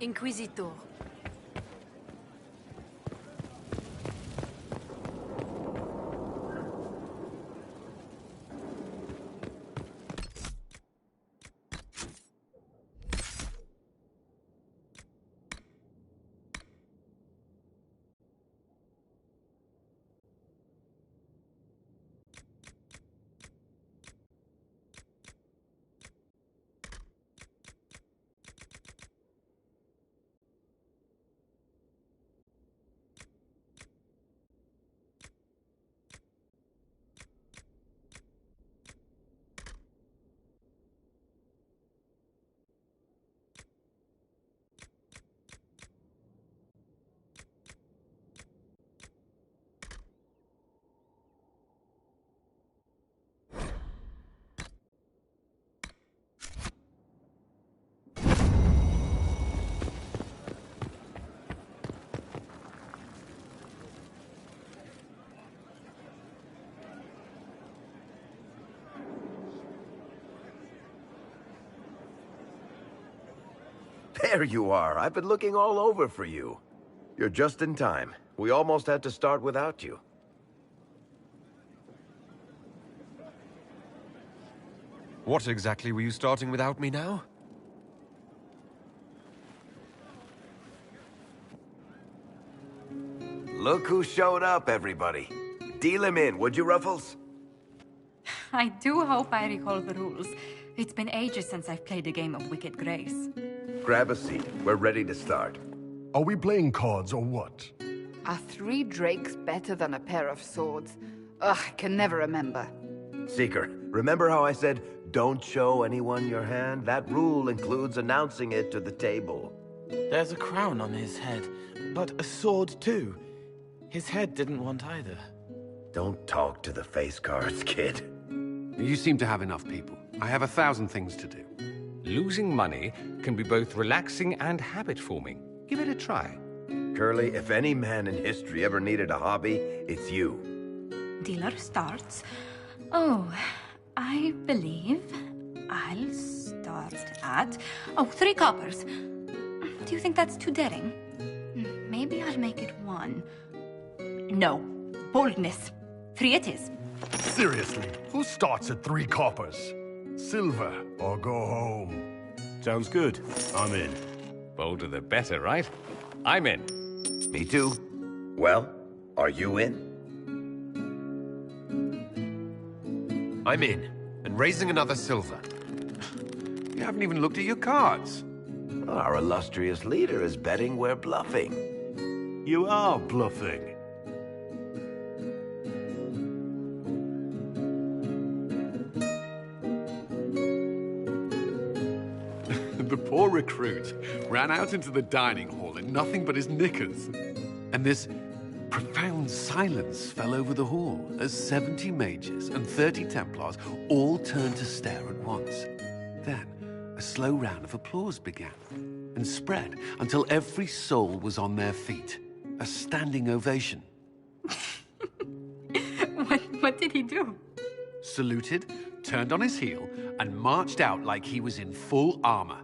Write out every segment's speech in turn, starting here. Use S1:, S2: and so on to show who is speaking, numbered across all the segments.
S1: Inquisitor.
S2: There you are. I've been looking all over for you. You're just in time. We almost had to start without you.
S3: What exactly were you starting without me now?
S2: Look who showed up, everybody. Deal him in, would you, Ruffles?
S4: I do hope I recall the rules. It's been ages since I've played a game of Wicked Grace.
S2: Grab a seat. We're ready to start.
S5: Are we playing cards or what?
S6: Are 3 drakes better than a pair of swords? Ugh, I can never remember.
S2: Seeker, remember how I said, don't show anyone your hand? That rule includes announcing it to the table.
S7: There's a crown on his head, but a sword too. His head didn't want either.
S2: Don't talk to the face cards, kid.
S8: You seem to have enough people. I have 1,000 things to do.
S9: Losing money can be both relaxing and habit-forming. Give it a try.
S2: Curly, if any man in history ever needed a hobby, it's you.
S4: Dealer starts. Oh, I believe I'll start at... Oh, 3 coppers. Do you think that's too daring? Maybe I'll make it 1. No. Boldness. 3 it is.
S5: Seriously, who starts at 3 coppers? Silver or go home.
S10: Sounds good. I'm in.
S9: Bolder the better, right? I'm in.
S2: Me too. Well, are you in?
S3: I'm in, and raising another silver.
S8: You haven't even looked at your cards.
S2: Our illustrious leader is betting we're bluffing.
S10: You are bluffing.
S8: The poor recruit ran out into the dining hall in nothing but his knickers. And this profound silence fell over the hall as 70 mages and 30 Templars all turned to stare at once. Then, a slow round of applause began and spread until every soul was on their feet. A standing ovation.
S4: What did he do?
S8: Saluted, turned on his heel, and marched out like he was in full armor.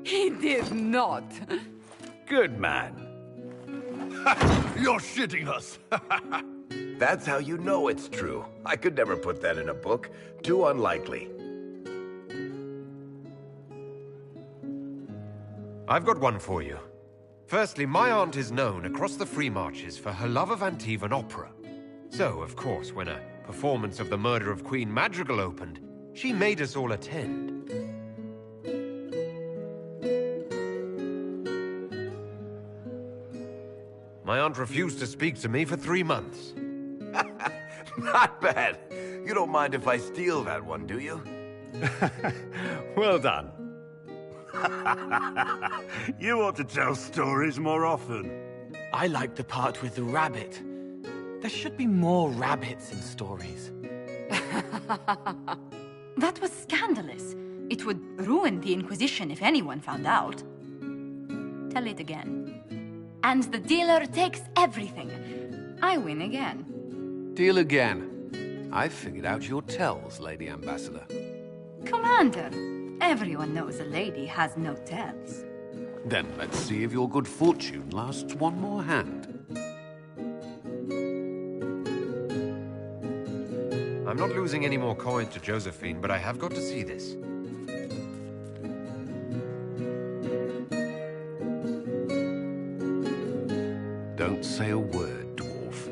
S6: He did not.
S9: Good man.
S5: You're shitting us!
S2: That's how you know it's true. I could never put that in a book. Too unlikely.
S3: I've got one for you. Firstly, my aunt is known across the Free Marches for her love of Antivan opera. So, of course, when a performance of The Murder of Queen Madrigal opened, she made us all attend. My aunt refused to speak to me for 3 months.
S2: Not bad. You don't mind if I steal that one, do you?
S9: Well done.
S10: You ought to tell stories more often.
S7: I like the part with the rabbit. There should be more rabbits in stories.
S4: That was scandalous. It would ruin the Inquisition if anyone found out. Tell it again. And the dealer takes everything. I win again.
S8: Deal again. I've figured out your tells, Lady Ambassador.
S4: Commander, Everyone knows a lady has no tells.
S8: Then let's see if your good fortune lasts one more hand.
S3: I'm not losing any more coin to Josephine, but I have got to see this.
S8: Don't say a word, dwarf.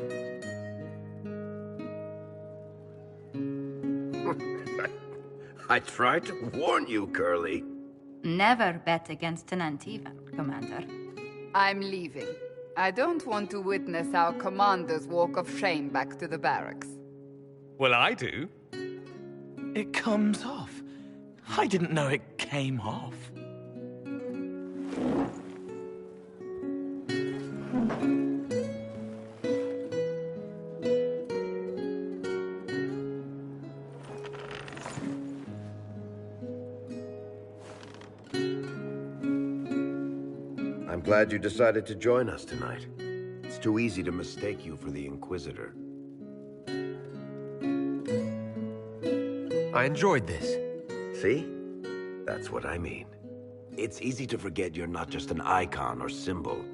S2: I tried to warn you, Curly.
S4: Never bet against an Antivan, Commander.
S6: I'm leaving. I don't want to witness our commander's walk of shame back to the barracks.
S9: Well, I do.
S7: It comes off. I didn't know it came off.
S2: I'm glad you decided to join us tonight. It's too easy to mistake you for the Inquisitor.
S3: I enjoyed this.
S2: See? That's what I mean. It's easy to forget you're not just an icon or symbol.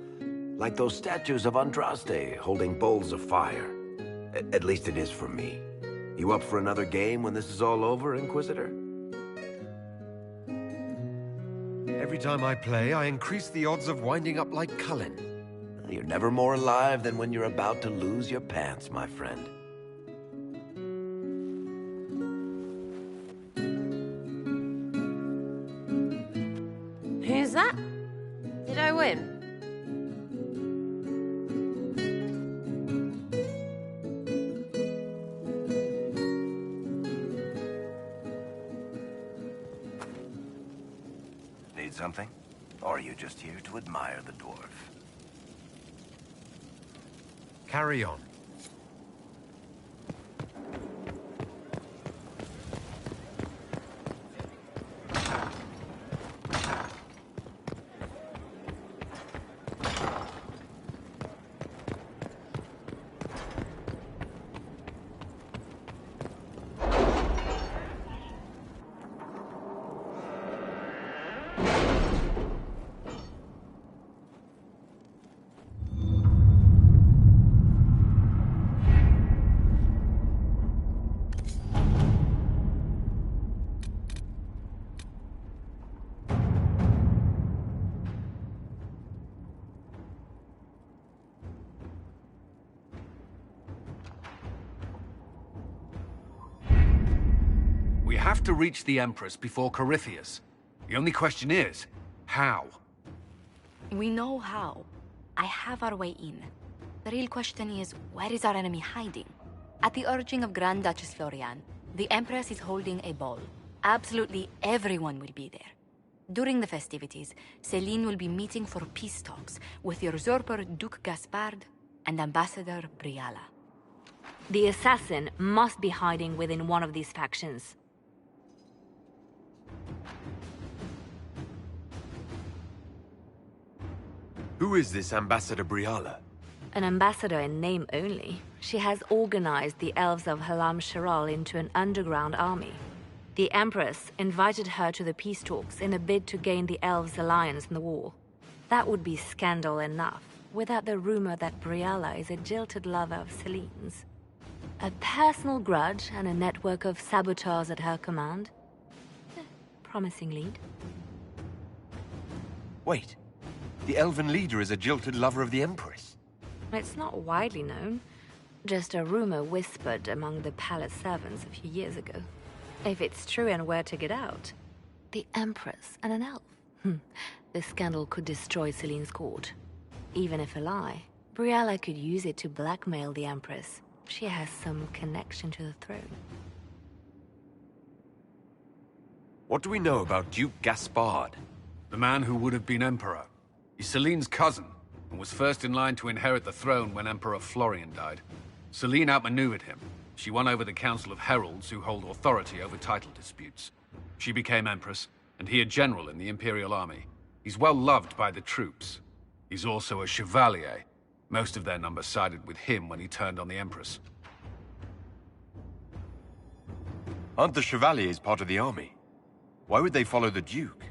S2: Like those statues of Andraste holding bowls of fire. At least it is for me. You up for another game when this is all over, Inquisitor?
S3: Every time I play, I increase the odds of winding up like Cullen.
S2: You're never more alive than when you're about to lose your pants, my friend.
S1: Who's that? Did I win?
S2: Need something? Or are you just here to admire the dwarf?
S3: Carry on.
S8: We have to reach the Empress before Corypheus. The only question is, how?
S11: We know how. I have our way in. The real question is, where is our enemy hiding? At the urging of Grand Duchess Florian, the Empress is holding a ball. Absolutely everyone will be there. During the festivities, Celine will be meeting for peace talks with the usurper Duke Gaspard and Ambassador Briala.
S1: The assassin must be hiding within one of these factions.
S3: Who is this Ambassador Briala?
S1: An ambassador in name only. She has organized the elves of Halam Sharal into an underground army. The Empress invited her to the peace talks in a bid to gain the elves' alliance in the war. That would be scandal enough, without the rumor that Briala is a jilted lover of Celine's. A personal grudge and a network of saboteurs at her command. Promising lead.
S3: Wait. The elven leader is a jilted lover of the Empress.
S1: It's not widely known. Just a rumor whispered among the palace servants a few years ago. If it's true and were to get out, the Empress and an elf. The scandal could destroy Celine's court. Even if a lie, Briala could use it to blackmail the Empress. She has some connection to the throne.
S3: What do we know about Duke Gaspard?
S8: The man who would have been Emperor. He's Celine's cousin, and was first in line to inherit the throne when Emperor Florian died. Celine outmaneuvered him. She won over the Council of Heralds, who hold authority over title disputes. She became Empress, and he a general in the Imperial Army. He's well loved by the troops. He's also a Chevalier. Most of their number sided with him when he turned on the Empress.
S3: Aren't the Chevaliers part of the army? Why would they follow the Duke?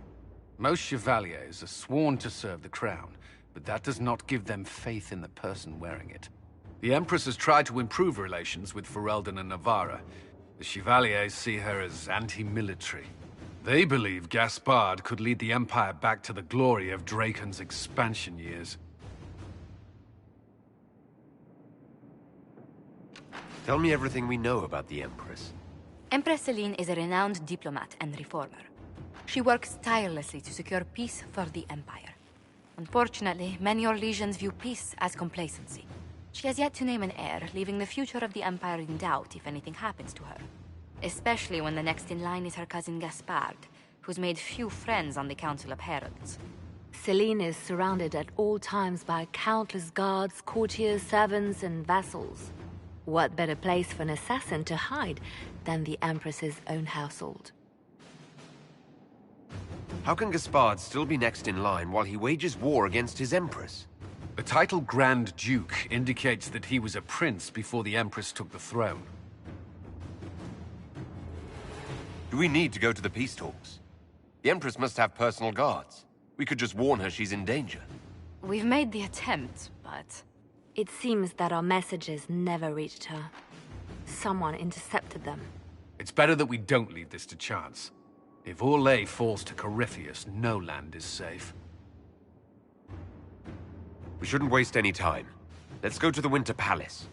S8: Most chevaliers are sworn to serve the crown, but that does not give them faith in the person wearing it. The Empress has tried to improve relations with Ferelden and Navarra. The chevaliers see her as anti-military. They believe Gaspard could lead the Empire back to the glory of Draken's expansion years.
S3: Tell me everything we know about the Empress.
S11: Empress Celine is a renowned diplomat and reformer. She works tirelessly to secure peace for the Empire. Unfortunately, many Orlesians view peace as complacency. She has yet to name an heir, leaving the future of the Empire in doubt if anything happens to her. Especially when the next in line is her cousin Gaspard, who's made few friends on the Council of Heralds.
S1: Celine is surrounded at all times by countless guards, courtiers, servants, and vassals. What better place for an assassin to hide than the Empress's own household?
S3: How can Gaspard still be next in line while he wages war against his Empress?
S8: The title Grand Duke indicates that he was a prince before the Empress took the throne.
S3: Do we need to go to the peace talks? The Empress must have personal guards. We could just warn her she's in danger.
S11: We've made the attempt, but...
S1: It seems that our messages never reached her. Someone intercepted them.
S8: It's better that we don't leave this to chance. If Orlais falls to Corypheus, no land is safe.
S3: We shouldn't waste any time. Let's go to the Winter Palace.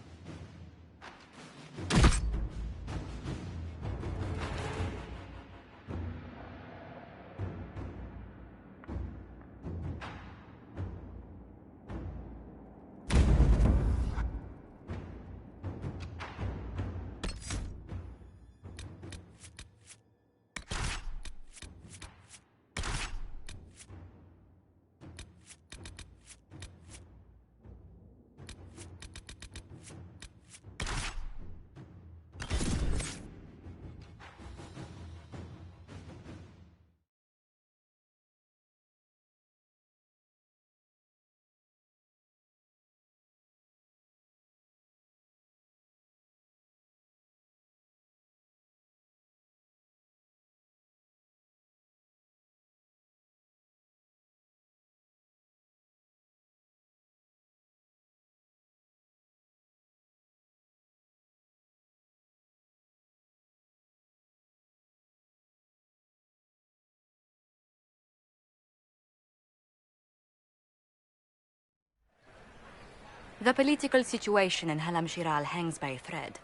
S11: The political situation in Halam Shiral hangs by a thread.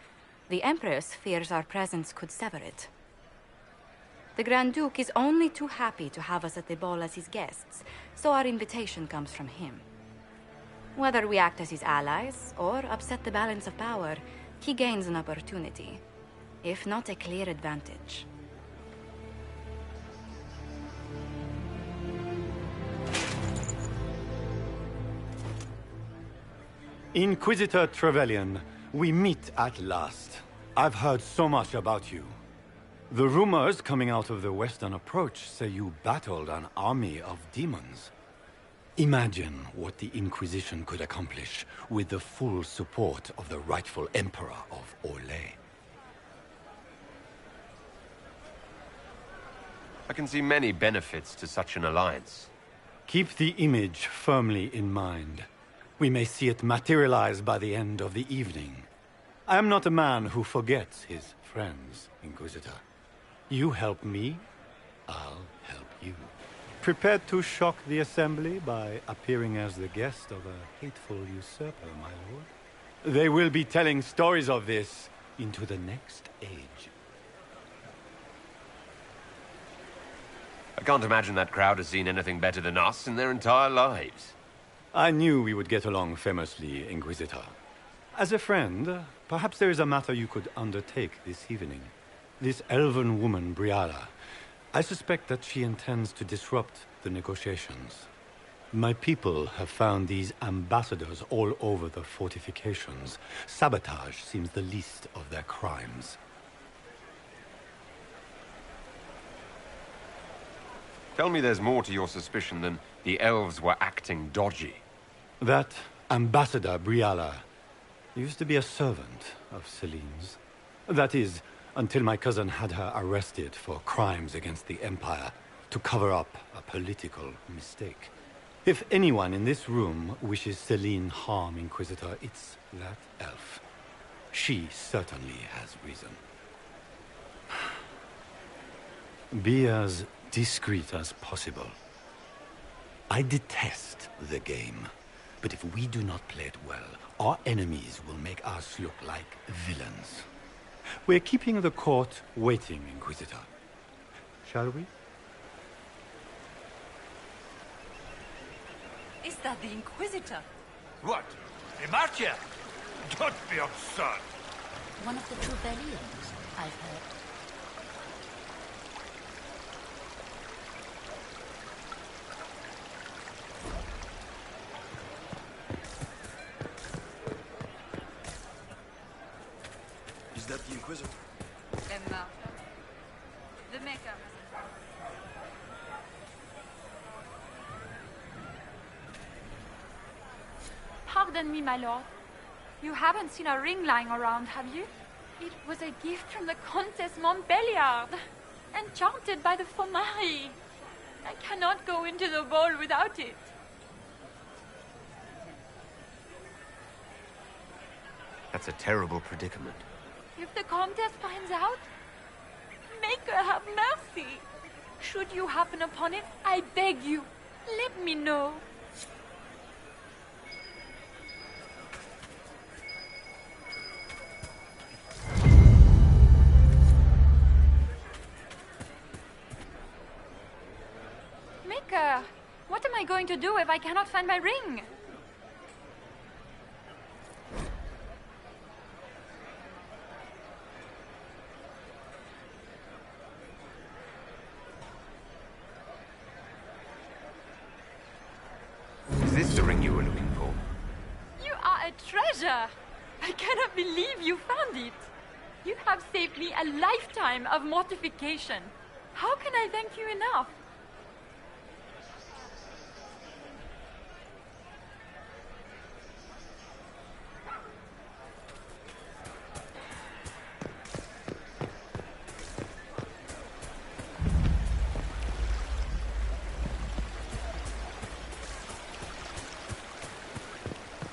S11: The Empress fears our presence could sever it. The Grand Duke is only too happy to have us at the ball as his guests, so our invitation comes from him. Whether we act as his allies, or upset the balance of power, he gains an opportunity, if not a clear advantage.
S12: Inquisitor Trevelyan, we meet at last. I've heard so much about you. The rumors coming out of the Western Approach say you battled an army of demons. Imagine what the Inquisition could accomplish with the full support of the rightful Emperor of Orlais.
S3: I can see many benefits to such an alliance.
S12: Keep the image firmly in mind. We may see it materialize by the end of the evening. I am not a man who forgets his friends, Inquisitor. You help me, I'll help you. Prepared to shock the Assembly by appearing as the guest of a hateful usurper, my lord? They will be telling stories of this into the next age.
S3: I can't imagine that crowd has seen anything better than us in their entire lives.
S12: I knew we would get along famously, Inquisitor. As a friend, perhaps there is a matter you could undertake this evening. This elven woman, Briala, I suspect that she intends to disrupt the negotiations. My people have found these ambassadors all over the fortifications. Sabotage seems the least of their crimes.
S3: Tell me there's more to your suspicion than the elves were acting dodgy.
S12: That Ambassador Briala used to be a servant of Celine's. That is, until my cousin had her arrested for crimes against the Empire to cover up a political mistake. If anyone in this room wishes Celine harm, Inquisitor, it's that elf. She certainly has reason. Be as discreet as possible. I detest the game, but if we do not play it well, our enemies will make us look like villains. We're keeping the court waiting, Inquisitor. Shall we?
S13: Is that the Inquisitor?
S10: What? Imatia? Don't be absurd.
S13: One of the Trevellians, I've heard.
S14: Is that the Inquisitor?
S6: Emma. The Maker.
S15: Pardon me, my lord. You haven't seen a ring lying around, have you? It was a gift from the Countess Montbelliard, enchanted by the Fomari. I cannot go into the ball without it.
S3: That's a terrible predicament.
S15: If the Countess finds out, make her have mercy. Should you happen upon it, I beg you, let me know. Maker, what am I going to do if I cannot find my ring?
S3: Is this the ring you were looking for?
S15: You are a treasure! I cannot believe you found it! You have saved me a lifetime of mortification. How can I thank you enough?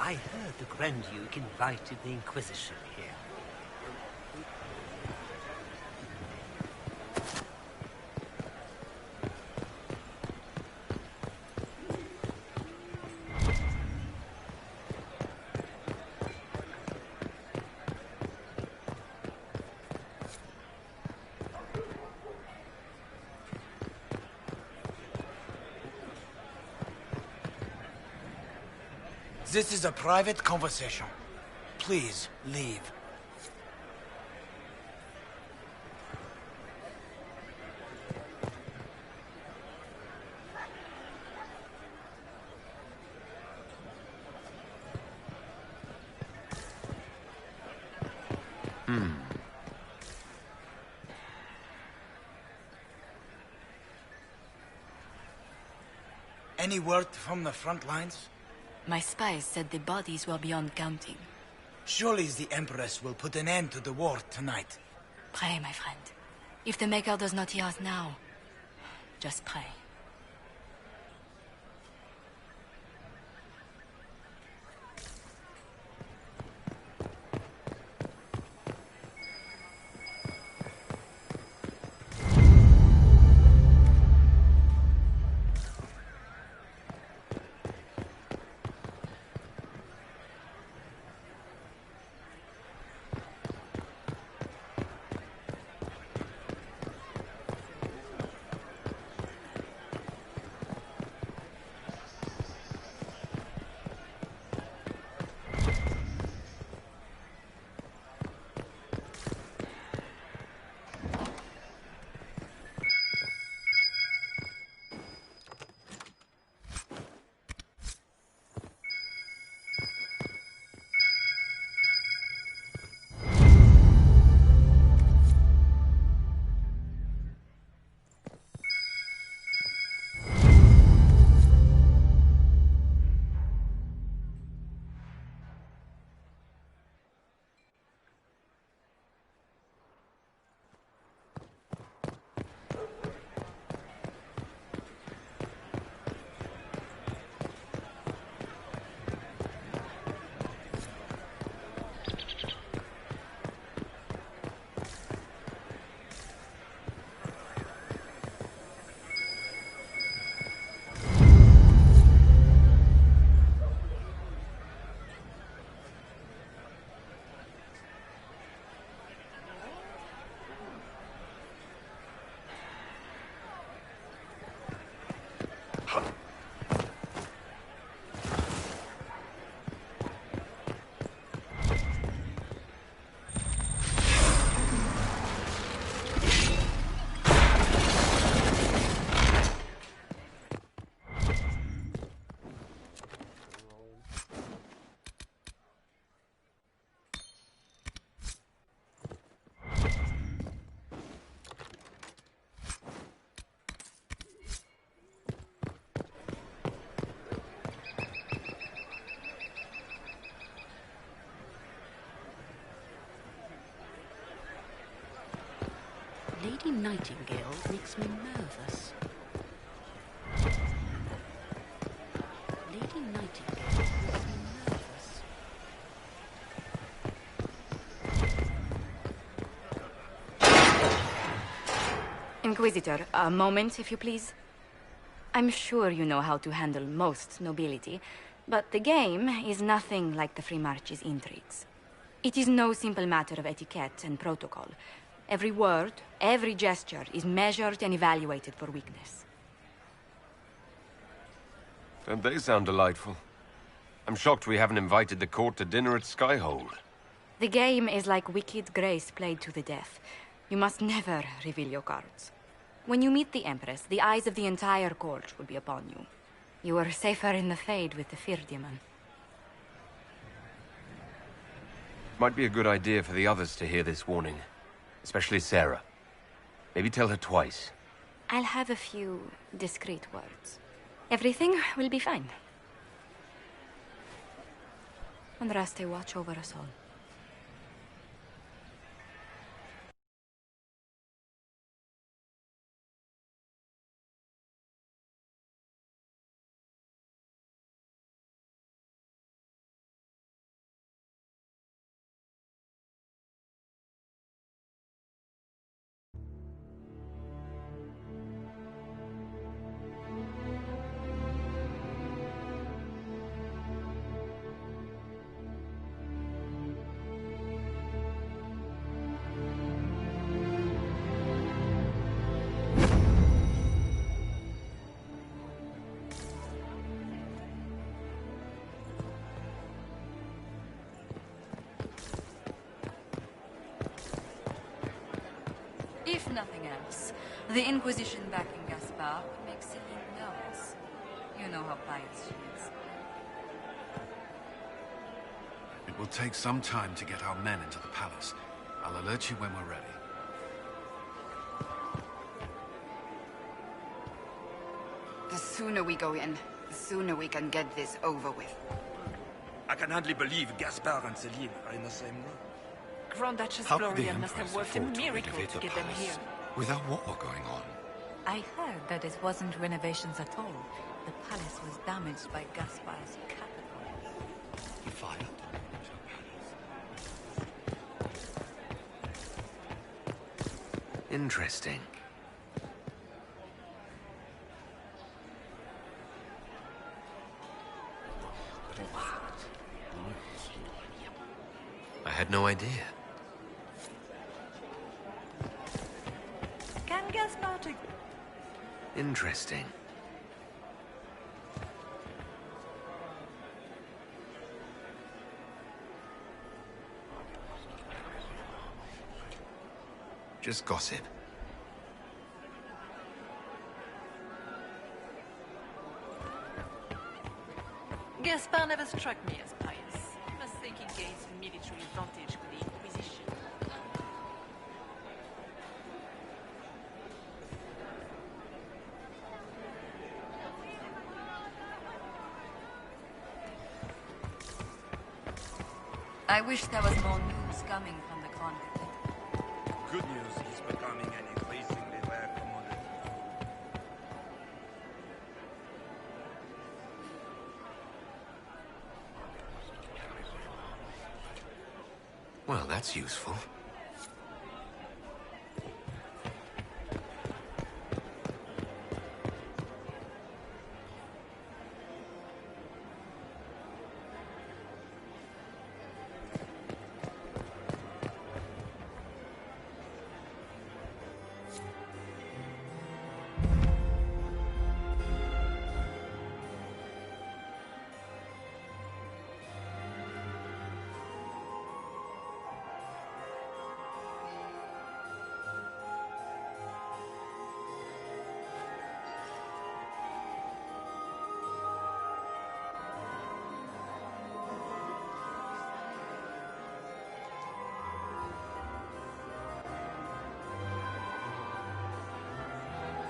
S16: I heard the Grand Duke invited the Inquisition here.
S17: This is a private conversation. Please, leave. Any word from the front lines?
S11: My spies said the bodies were beyond counting.
S17: Surely the Empress will put an end to the war tonight.
S11: Pray, my friend. If the Maker does not hear us now, just pray.
S13: Lady Nightingale makes me nervous. Lady Nightingale makes me nervous.
S11: Inquisitor, a moment, if you please. I'm sure you know how to handle most nobility, but the game is nothing like the Free March's intrigues. It is no simple matter of etiquette and protocol. Every word, every gesture is measured and evaluated for weakness.
S3: Don't they sound delightful? I'm shocked we haven't invited the court to dinner at Skyhold.
S11: The game is like Wicked Grace played to the death. You must never reveal your cards. When you meet the Empress, the eyes of the entire court will be upon you. You are safer in the Fade with the Fear Demon.
S3: Might be a good idea for the others to hear this warning. Especially Sarah. Maybe tell her twice.
S11: I'll have a few discreet words. Everything will be fine. Andraste, watch over us all.
S13: If nothing else, the Inquisition backing Gaspard makes Celine nervous. You know how pious she is.
S8: It will take some time to get our men into the palace. I'll alert you when we're ready.
S6: The sooner we go in, the sooner we can get this over with.
S14: I can hardly believe Gaspard and Celine are in the same room.
S13: Grand Duchess
S12: How could the
S13: Florian must have
S12: Empress
S13: worked a
S12: afford to
S13: miracle
S12: renovate
S13: to
S12: the
S13: get them
S12: palace
S13: here.
S12: without war going on?
S13: I heard that it wasn't renovations at all. The palace was damaged by Gaspard's capital.
S12: He fired.
S3: Interesting. I had no idea.
S13: Can Gaspard take...
S3: Interesting. Just gossip.
S13: Gaspard never struck me as pious. You must think he gains military advantage with the Inquisition. I wish there was more news coming from the convent.
S14: Good news is becoming an increasingly rare commodity.
S3: Well, that's useful.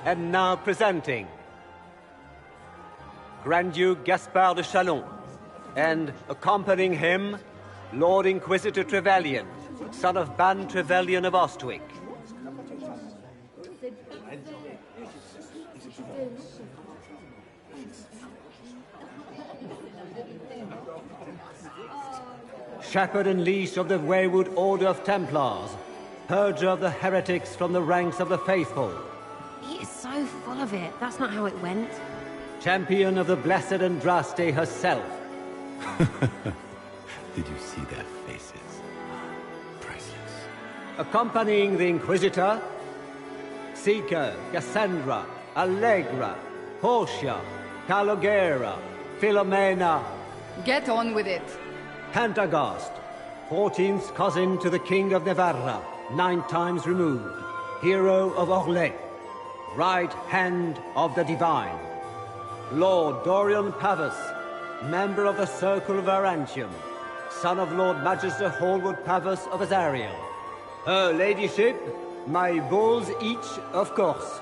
S18: And now presenting Grand Duke Gaspard de Chalon, and accompanying him, Lord Inquisitor Trevelyan, son of Ban Trevelyan of Ostwick. Shepherd and leash of the Wayward Order of Templars, purger of the heretics from the ranks of the faithful.
S19: He is so full of it. That's not how it went.
S18: Champion of the Blessed Andraste herself.
S12: Did you see their faces? Priceless.
S18: Accompanying the Inquisitor, Seeker, Cassandra, Allegra, Portia, Calogera, Philomena.
S6: Get on with it.
S18: Pantagast, 14th cousin to the King of Navarra, 9 times removed, hero of Orlais, right hand of the Divine. Lord Dorian Pavus, member of the Circle of Arantium, son of Lord Magister Hallward Pavus of Azariel. Her Ladyship, my bulls each, of course.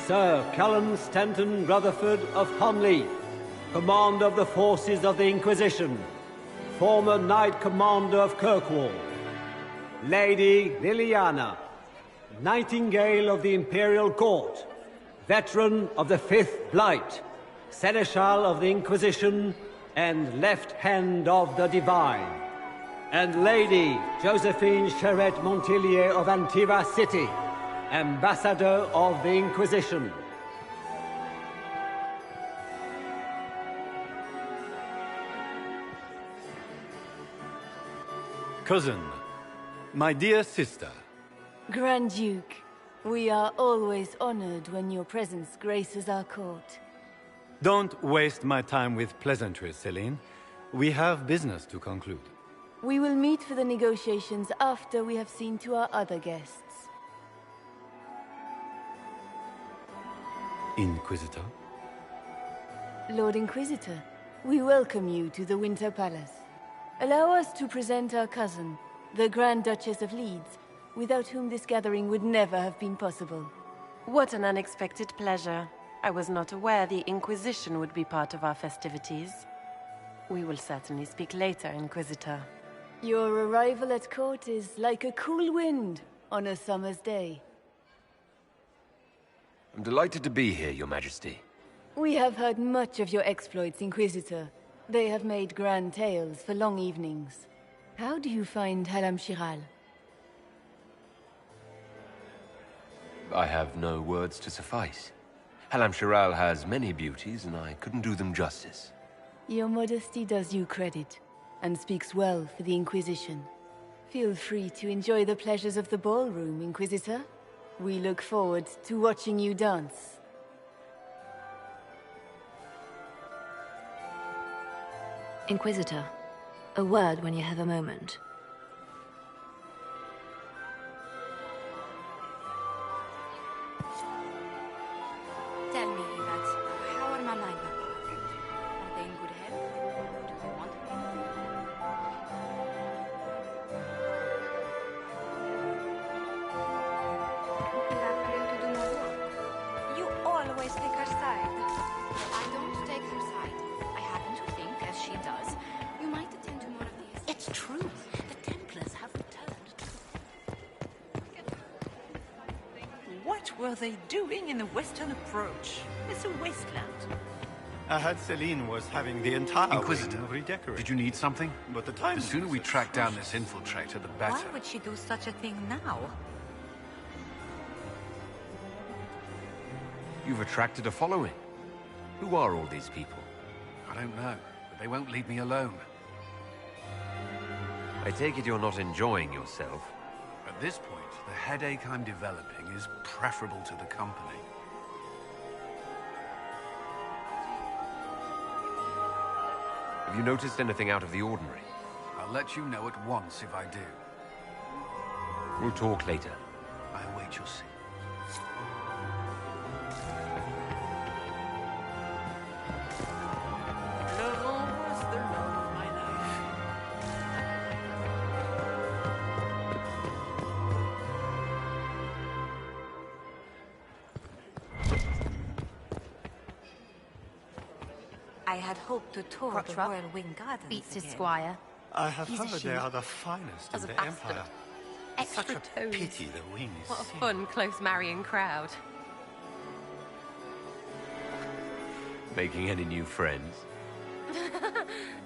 S18: Sir Callum Stanton Rutherford of Honley, commander of the forces of the Inquisition, former Knight Commander of Kirkwall. Lady Liliana, Nightingale of the Imperial Court, veteran of the Fifth Blight, Seneschal of the Inquisition, and left hand of the Divine. And Lady Josephine Charette Montillier of Antiva City, Ambassador of the Inquisition.
S12: Cousin, my dear sister.
S20: Grand Duke, we are always honored when your presence graces our court.
S12: Don't waste my time with pleasantries, Celine. We have business to conclude.
S20: We will meet for the negotiations after we have seen to our other guests.
S12: Inquisitor?
S20: Lord Inquisitor, we welcome you to the Winter Palace. Allow us to present our cousin, the Grand Duchess of Leeds, without whom this gathering would never have been possible.
S19: What an unexpected pleasure. I was not aware the Inquisition would be part of our festivities. We will certainly speak later, Inquisitor.
S20: Your arrival at court is like a cool wind on a summer's day.
S2: I'm delighted to be here, Your Majesty.
S20: We have heard much of your exploits, Inquisitor. They have made grand tales for long evenings. How do you find Halam Shiral?
S2: I have no words to suffice. Halam Shiral has many beauties, and I couldn't do them justice.
S20: Your modesty does you credit, and speaks well for the Inquisition. Feel free to enjoy the pleasures of the ballroom, Inquisitor. We look forward to watching you dance.
S1: Inquisitor, a word when you have a moment.
S11: Tell me, Evat, how are Mama and Papa? Are they in good health? Do they want anything? We are going to do more work. You always take her side. I don't take her side. I happen to think, as she does, you might attend to more of these.
S16: It's true. The Templars have returned. What were they doing in the Western Approach? It's a wasteland.
S12: I heard Celine was having the entire
S8: Inquisitor,
S12: wing redecorated.
S8: did you need something?
S12: But the time...
S8: The sooner we track down this infiltrator, the better.
S16: Why would she do such a thing now?
S3: You've attracted a following. Who are all these people?
S8: I don't know, but they won't leave me alone.
S3: I take it you're not enjoying yourself.
S8: At this point, the headache I'm developing is preferable to the company.
S3: Have you noticed anything out of the ordinary?
S8: I'll let you know at once if I do.
S3: We'll talk later.
S8: I await your signal.
S16: Laurent was the love of my life.
S13: I had hoped to tour the
S19: Crotchruck
S13: Royal Wing Gardens
S19: beats his
S13: again.
S19: squire.
S12: I have
S13: He's a
S12: heard they
S13: shield.
S12: are the finest
S19: As
S12: in
S19: a
S12: the
S19: bastard.
S12: Empire.
S11: extra
S12: Such a
S11: toes.
S12: pity the wing is
S19: What a
S12: sick.
S19: fun, close marrying crowd.
S3: Making any new friends?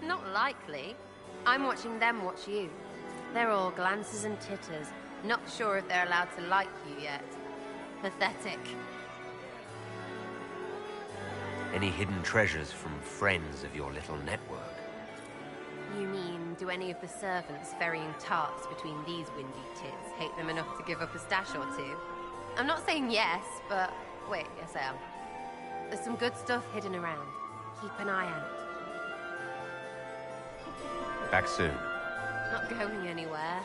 S19: Not likely. I'm watching them watch you. They're all glances and titters. Not sure if they're allowed to like you yet. Pathetic.
S3: Any hidden treasures from friends of your little network?
S19: You mean, do any of the servants ferrying tarts between these windy tits hate them enough to give up a stash or two? I'm not saying yes, but wait, yes I am. There's some good stuff hidden around. Keep an eye out.
S3: Back soon.
S19: Not going anywhere.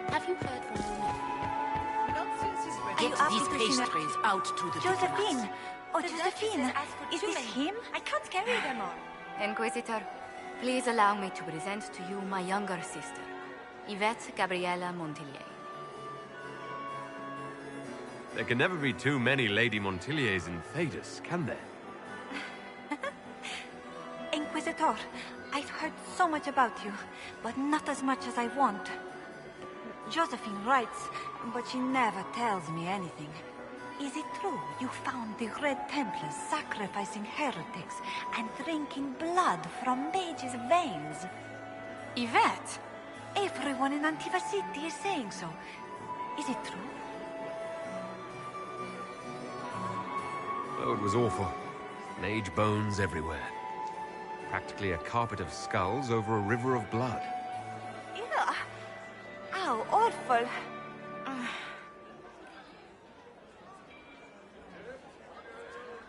S11: Have you heard from them?
S16: Get these pastries out to the
S21: Josephine!
S16: diplomats.
S21: Oh, Josephine! Is this him? I can't carry them all.
S11: Inquisitor, please allow me to present to you my younger sister, Yvette Gabriella Montillier.
S3: There can never be too many Lady Montilliers in Thedas, can there?
S21: Inquisitor, I've heard so much about you, but not as much as I want. Josephine writes, but she never tells me anything. Is it true you found the Red Templars sacrificing heretics and drinking blood from mages' veins?
S11: Yvette?
S21: Everyone in Antiva City is saying so. Is it true?
S3: Oh, it was awful. Mage bones everywhere. Practically a carpet of skulls over a river of blood.
S21: Ew. How awful.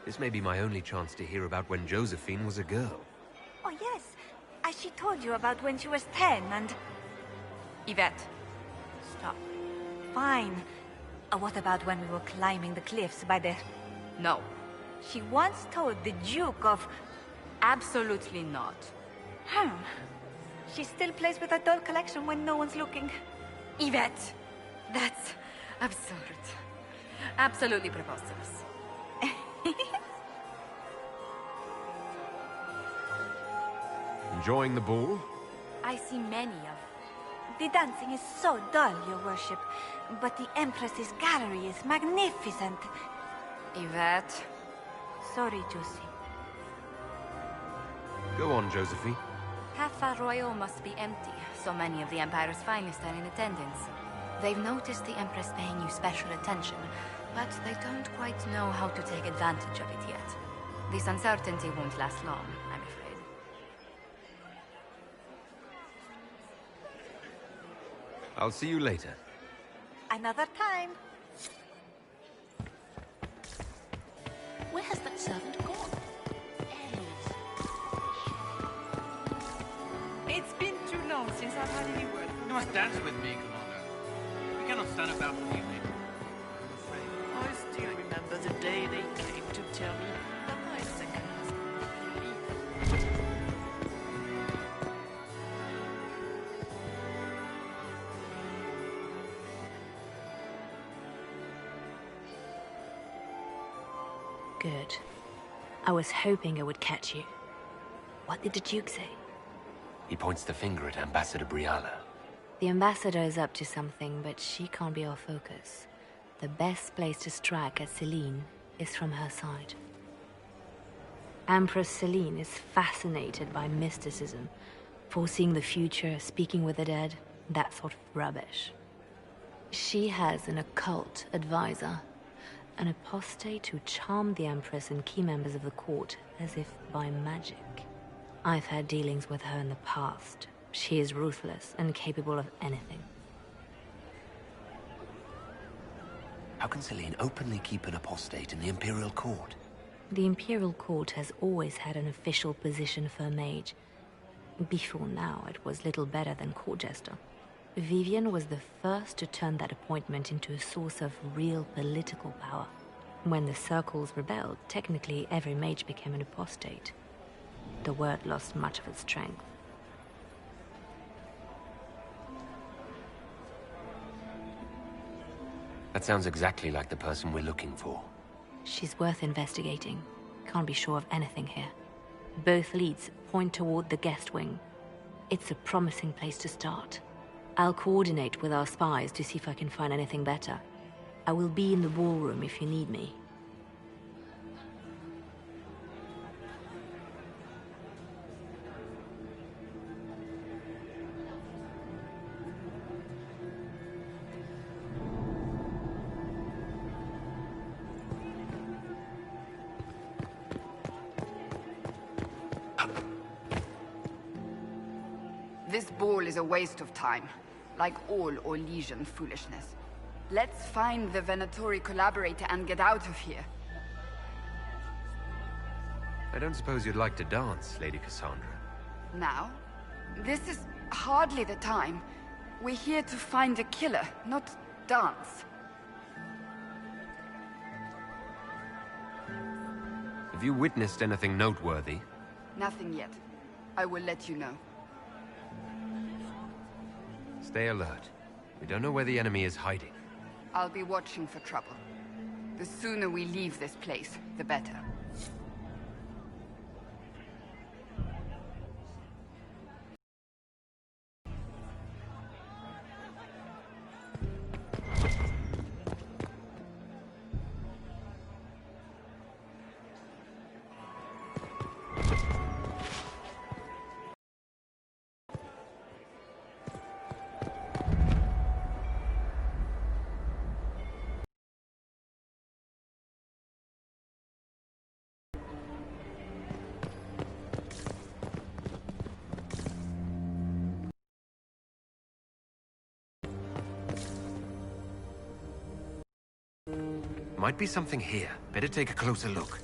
S3: This may be my only chance to hear about when Josephine was a girl.
S21: Oh, yes. As she told you about when she was 10 and...
S11: Yvette, stop.
S21: Fine. What about when we were climbing the cliffs by the...
S11: No.
S21: She once told the Duke of...
S11: Absolutely not.
S21: She still plays with her doll collection when no one's looking.
S11: Yvette, that's absurd. Absolutely preposterous.
S3: Enjoying the ball?
S11: I see many of...
S21: The dancing is so dull, your worship. But the Empress's gallery is magnificent.
S11: Yvette.
S21: Sorry, Josie.
S3: Go on, Josephine.
S11: Half Royal must be empty. So many of the Empire's finest are in attendance. They've noticed the Empress paying you special attention, but they don't quite know how to take advantage of it yet. This uncertainty won't last long, I'm afraid.
S3: I'll see you later.
S21: Another time.
S11: Where has that servant gone?
S16: It's been too long since I've had any word.
S10: You must dance with me, Commander. We cannot stand about all evening. I'm afraid.
S16: I still remember the day they came to tell me that my second husband would leave.
S1: Good. I was hoping I would catch you. What did the Duke say?
S3: He points the finger at Ambassador Briala.
S1: The ambassador is up to something, but she can't be our focus. The best place to strike at Celine is from her side. Empress Celine is fascinated by mysticism, foreseeing the future, speaking with the dead, that sort of rubbish. She has an occult advisor, an apostate who charmed the Empress and key members of the court as if by magic. I've had dealings with her in the past. She is ruthless and capable of anything.
S2: How can Celine openly keep an apostate in the Imperial Court?
S1: The Imperial Court has always had an official position for a mage. Before now, it was little better than court jester. Vivian was the first to turn that appointment into a source of real political power. When the circles rebelled, technically every mage became an apostate. The word lost much of its strength.
S2: That sounds exactly like the person we're looking for.
S1: She's worth investigating. Can't be sure of anything here. Both leads point toward the guest wing. It's a promising place to start. I'll coordinate with our spies to see if I can find anything better. I will be in the ballroom if you need me.
S6: This ball is a waste of time, like all Orlesian foolishness. Let's find the Venatori collaborator and get out of here.
S3: I don't suppose you'd like to dance, Lady Cassandra.
S6: Now? This is hardly the time. We're here to find a killer, not dance.
S3: Have you witnessed anything noteworthy?
S6: Nothing yet. I will let you know.
S3: Stay alert. We don't know where the enemy is hiding.
S6: I'll be watching for trouble. The sooner we leave this place, the better.
S3: Might be something here. Better take a closer look.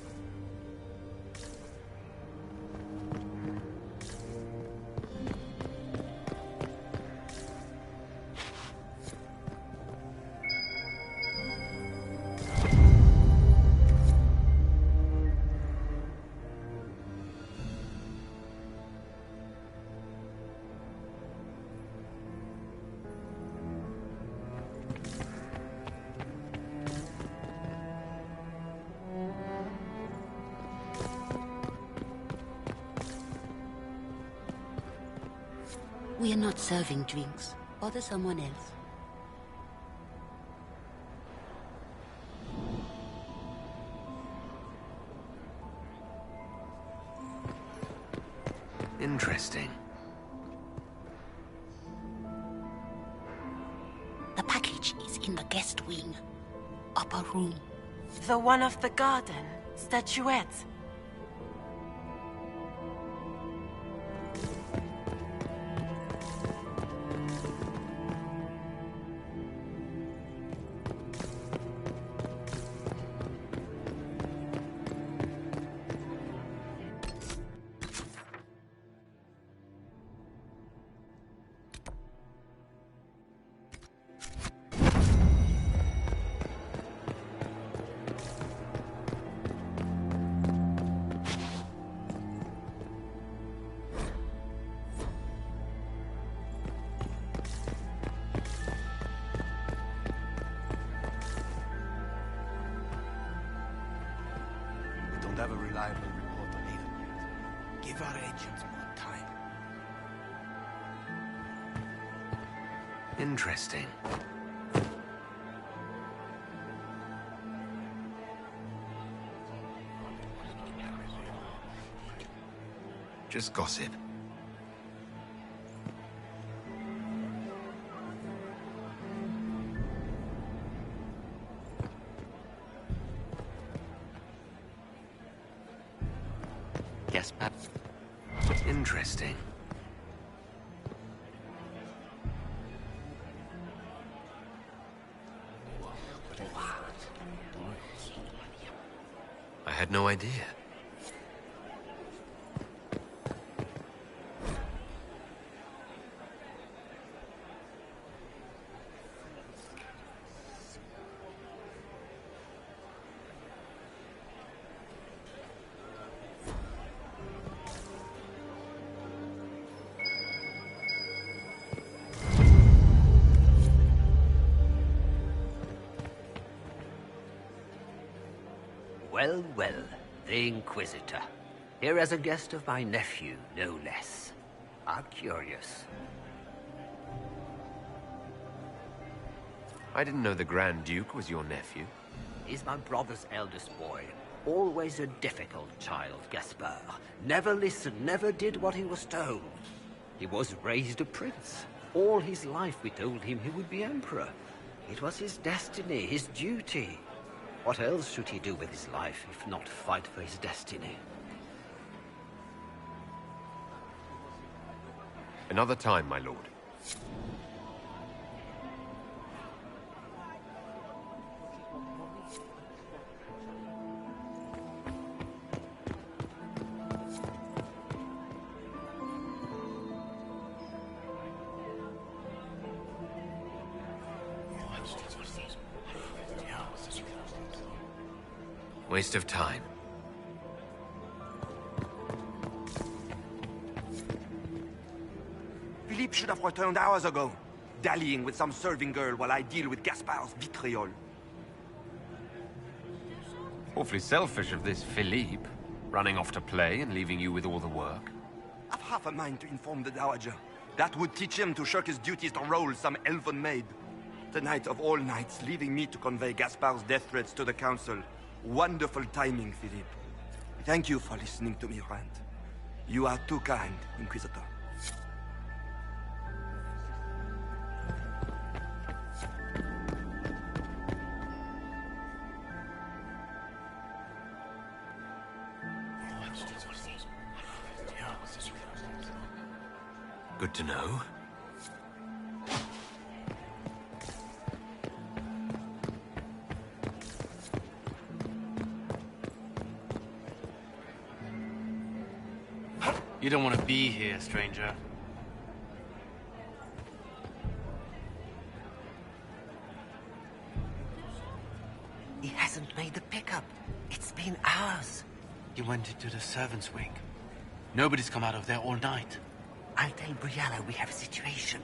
S5: We are not serving drinks. Bother someone else.
S2: Interesting.
S5: The package is in the guest wing. Upper room.
S16: The one of the garden. Statuette.
S17: Have a reliable report on Haven yet. Give our agents more time.
S2: Interesting.
S3: Just gossip.
S9: Gaspar.
S3: Interesting. I had no idea.
S4: Well, well, the Inquisitor. Here as a guest of my nephew, no less. How curious.
S3: I didn't know the Grand Duke was your nephew.
S4: He's my brother's eldest boy. Always a difficult child, Gaspar. Never listened, never did what he was told. He was raised a prince. All his life we told him he would be emperor. It was his destiny, his duty. What else should he do with his life, if not fight for his destiny?
S3: Another time, my lord. Waste of time.
S14: Philippe should have returned hours ago, dallying with some serving girl while I deal with Gaspar's vitriol.
S3: Awfully selfish of this Philippe, running off to play and leaving you with all the work.
S14: I've half a mind to inform the Dowager. That would teach him to shirk his duties to roll some elven maid. Tonight of all nights, leaving me to convey Gaspar's death threats to the Council. Wonderful timing, Philippe. Thank you for listening to me rant. You are too kind, Inquisitor.
S3: Good to know.
S10: You don't want to be here, stranger.
S4: He hasn't made the pickup. It's been hours.
S10: He went into the servants' wing. Nobody's come out of there all night.
S4: I'll tell Brianna we have a situation.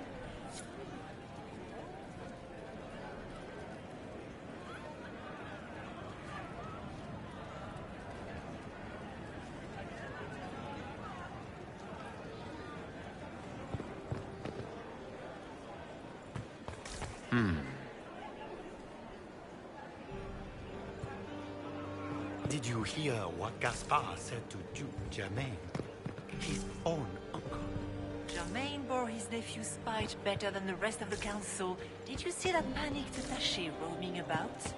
S12: Did you hear what Gaspar said to Duke Germain? His own uncle.
S16: Germain bore his nephew's spite better than the rest of the council. Did you see that panicked attaché roaming about?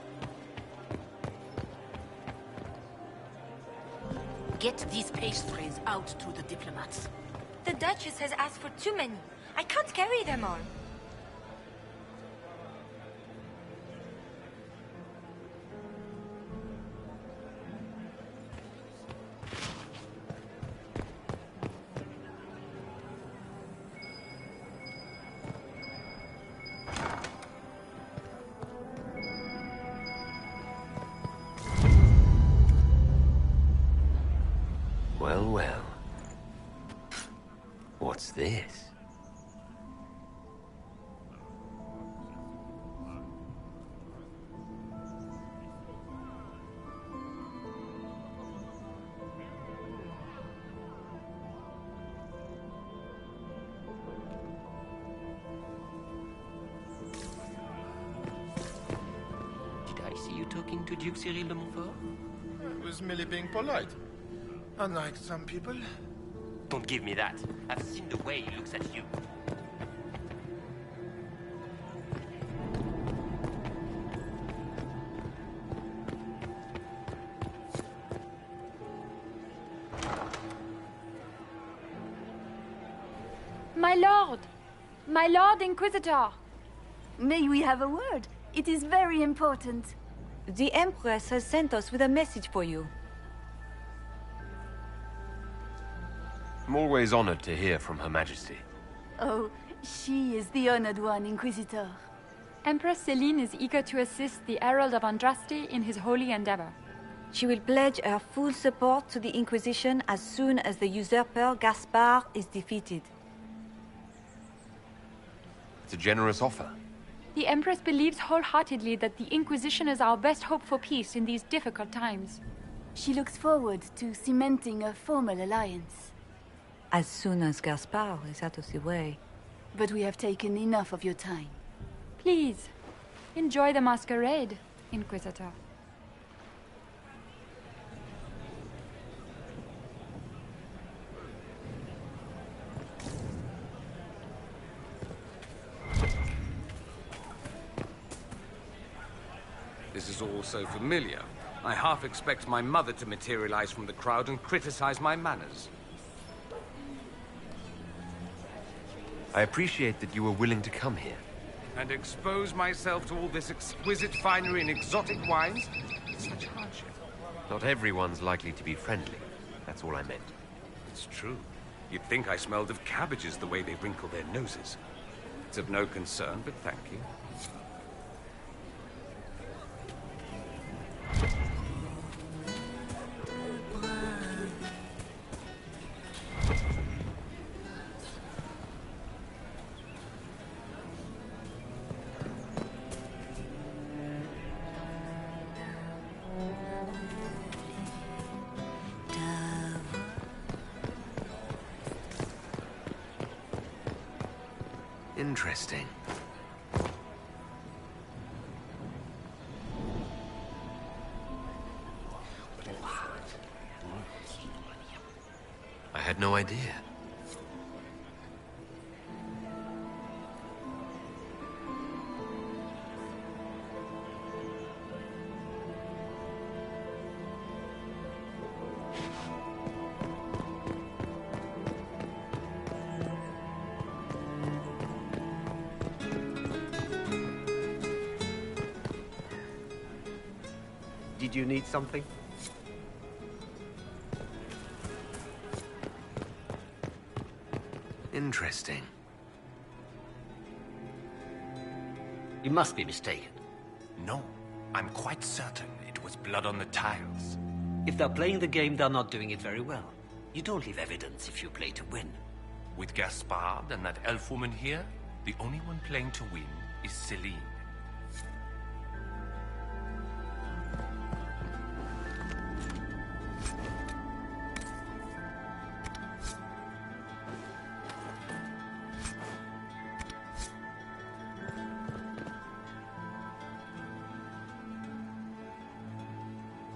S5: Get these pastries out to the diplomats.
S15: The Duchess has asked for too many. I can't carry them all.
S2: Well, well. What's this?
S4: Did I see you talking to Duke Cyril de Montfort?
S17: I was merely being polite. Unlike some people.
S9: Don't give me that. I've seen the way he looks at you.
S15: My lord! My lord Inquisitor!
S21: May we have a word? It is very important.
S7: The Empress has sent us with a message for you.
S3: I'm always honored to hear from Her Majesty.
S20: Oh, she is the honored one, Inquisitor.
S15: Empress Celine is eager to assist the Herald of Andraste in his holy endeavor.
S7: She will pledge her full support to the Inquisition as soon as the usurper Gaspard is defeated.
S3: It's a generous offer.
S15: The Empress believes wholeheartedly that the Inquisition is our best hope for peace in these difficult times.
S20: She looks forward to cementing a formal alliance.
S7: As soon as Gaspard is out of the way.
S20: But we have taken enough of your time.
S15: Please, enjoy the masquerade, Inquisitor.
S9: This is all so familiar. I half expect my mother to materialize from the crowd and criticize my manners.
S3: I appreciate that you were willing to come here.
S9: And expose myself to all this exquisite finery and exotic wines? It's such hardship.
S3: Not everyone's likely to be friendly. That's all I meant.
S9: It's true. You'd think I smelled of cabbages the way they wrinkle their noses. It's of no concern, but thank you.
S3: Interesting. I had no idea.
S4: Did you need something?
S3: Interesting.
S4: You must be mistaken.
S17: No, I'm quite certain it was blood on the tiles.
S4: If they're playing the game, they're not doing it very well. You don't leave evidence if you play to win.
S17: With Gaspard and that elf woman here, the only one playing to win is Celine.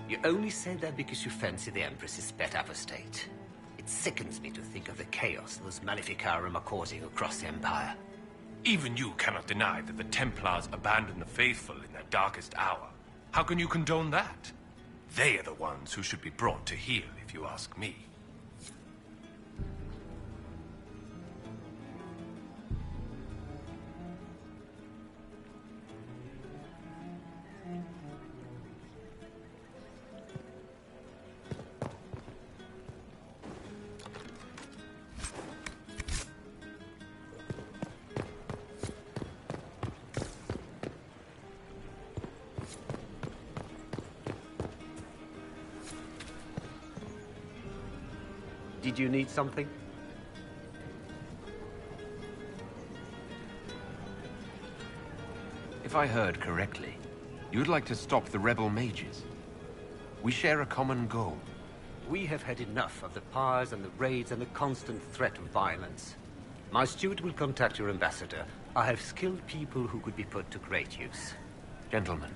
S4: You only say that because you fancy the Empress's pet apostate. It sickens me to think of the chaos those Maleficarum are causing across the Empire.
S17: Even you cannot deny that the Templars abandoned the faithful in their darkest hour. How can you condone that? They are the ones who should be brought to heel, if you ask me.
S4: Did you need something?
S3: If I heard correctly, you'd like to stop the rebel mages. We share a common goal.
S4: We have had enough of the pyres and the raids and the constant threat of violence. My steward will contact your ambassador. I have skilled people who could be put to great use.
S3: Gentlemen.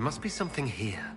S3: There must be something here.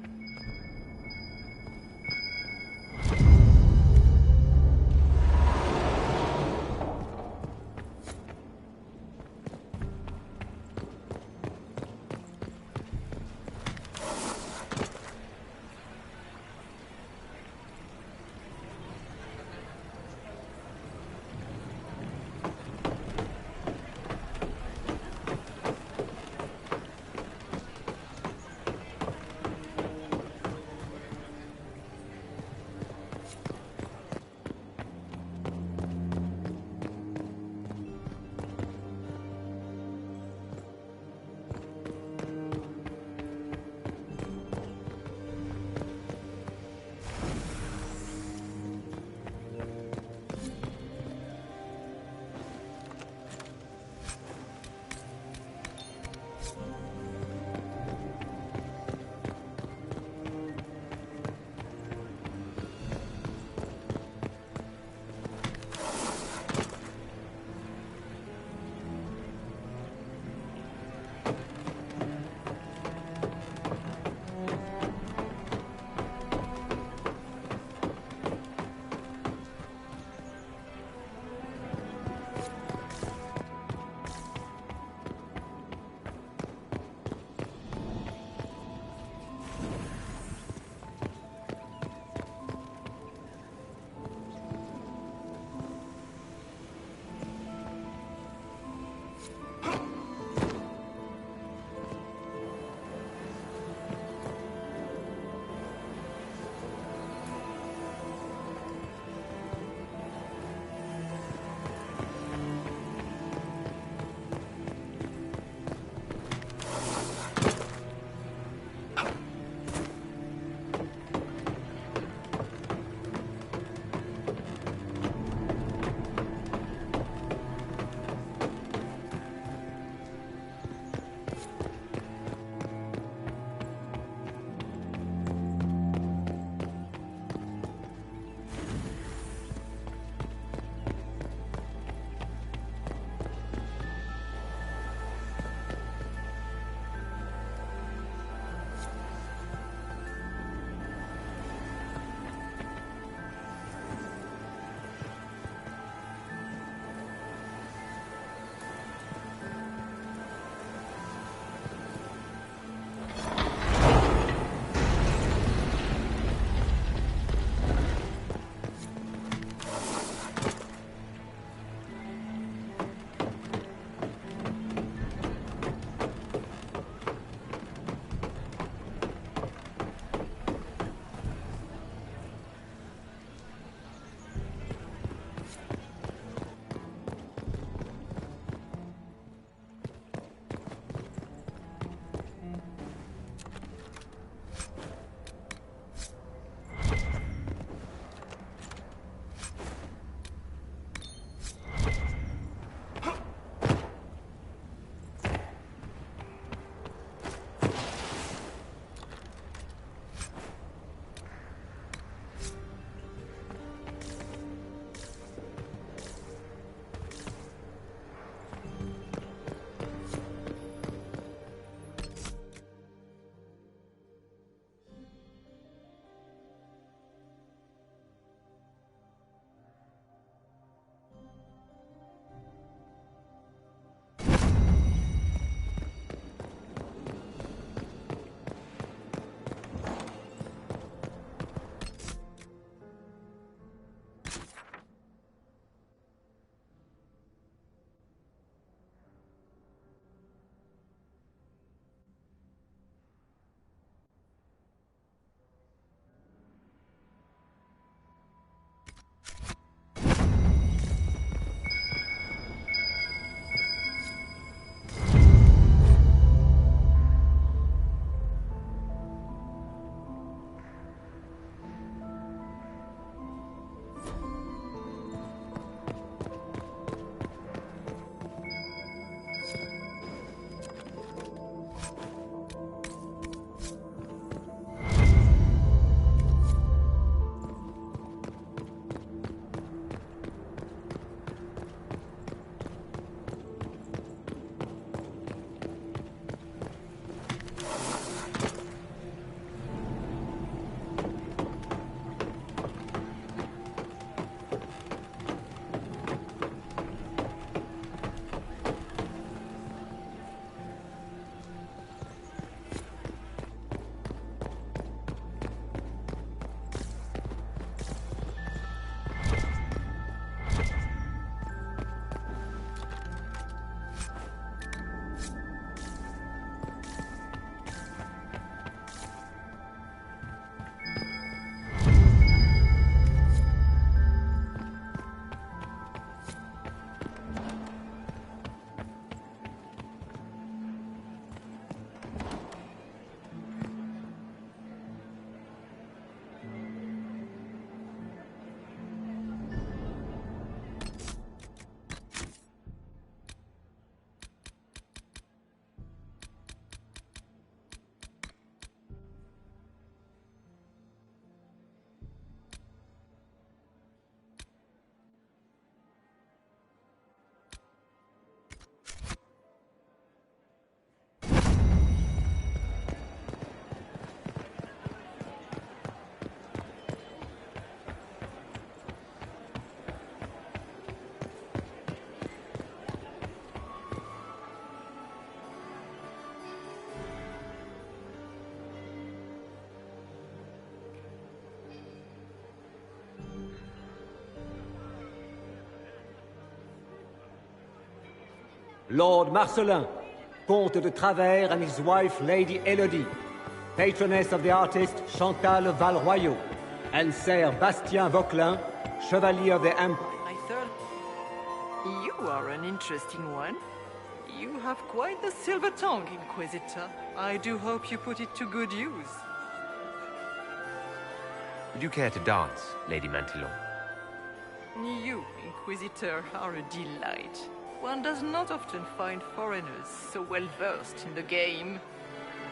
S18: Lord Marcelin, Comte de Travers, and his wife, Lady Elodie, patroness of the artist Chantal Valroyot, and Sir Bastien Vauquelin, Chevalier of the Empire.
S16: My third... You are an interesting one. You have quite the silver tongue, Inquisitor. I do hope you put it to good use.
S3: Would you care to dance, Lady Mantillon?
S16: You, Inquisitor, are a delight. One does not often find foreigners so well versed in the game.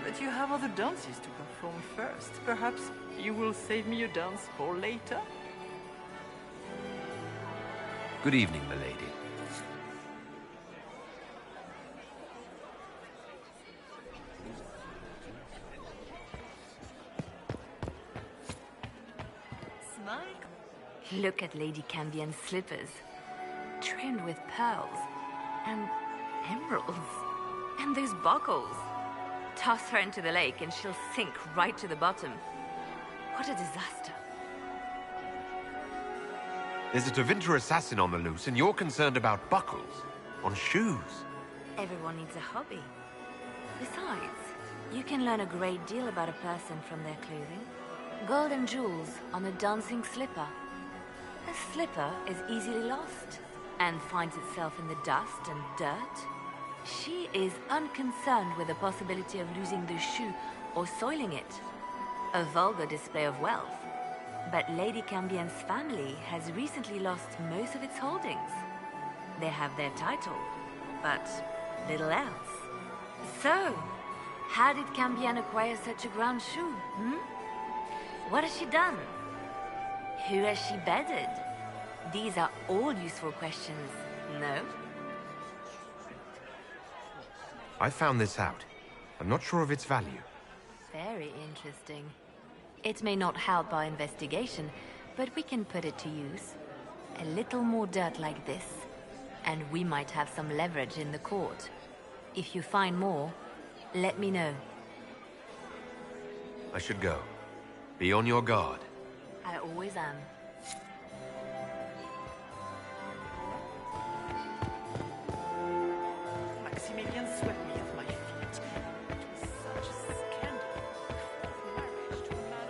S16: But you have other dances to perform first. Perhaps you will save me a dance for later?
S3: Good evening, milady.
S16: Smile.
S1: Look at Lady Cambien's slippers, trimmed with pearls and emeralds. And those buckles. Toss her into the lake and she'll sink right to the bottom. What a disaster.
S3: There's a Tevinter assassin on the loose, and you're concerned about buckles on shoes.
S1: Everyone needs a hobby. Besides, you can learn a great deal about a person from their clothing. Gold and jewels on a dancing slipper. A slipper is easily lost and finds itself in the dust and dirt. She is unconcerned with the possibility of losing the shoe or soiling it. A vulgar display of wealth. But Lady Cambien's family has recently lost most of its holdings. They have their title, but little else. So, how did Cambien acquire such a grand shoe, What has she done? Who has she bedded? These are all useful questions, no?
S3: I found this out. I'm not sure of its value.
S1: Very interesting. It may not help our investigation, but we can put it to use. A little more dirt like this, and we might have some leverage in the court. If you find more, let me know.
S3: I should go. Be on your guard.
S1: I always am.
S16: Maximilian swept me off my feet. It was such a scandal. Marriage to a man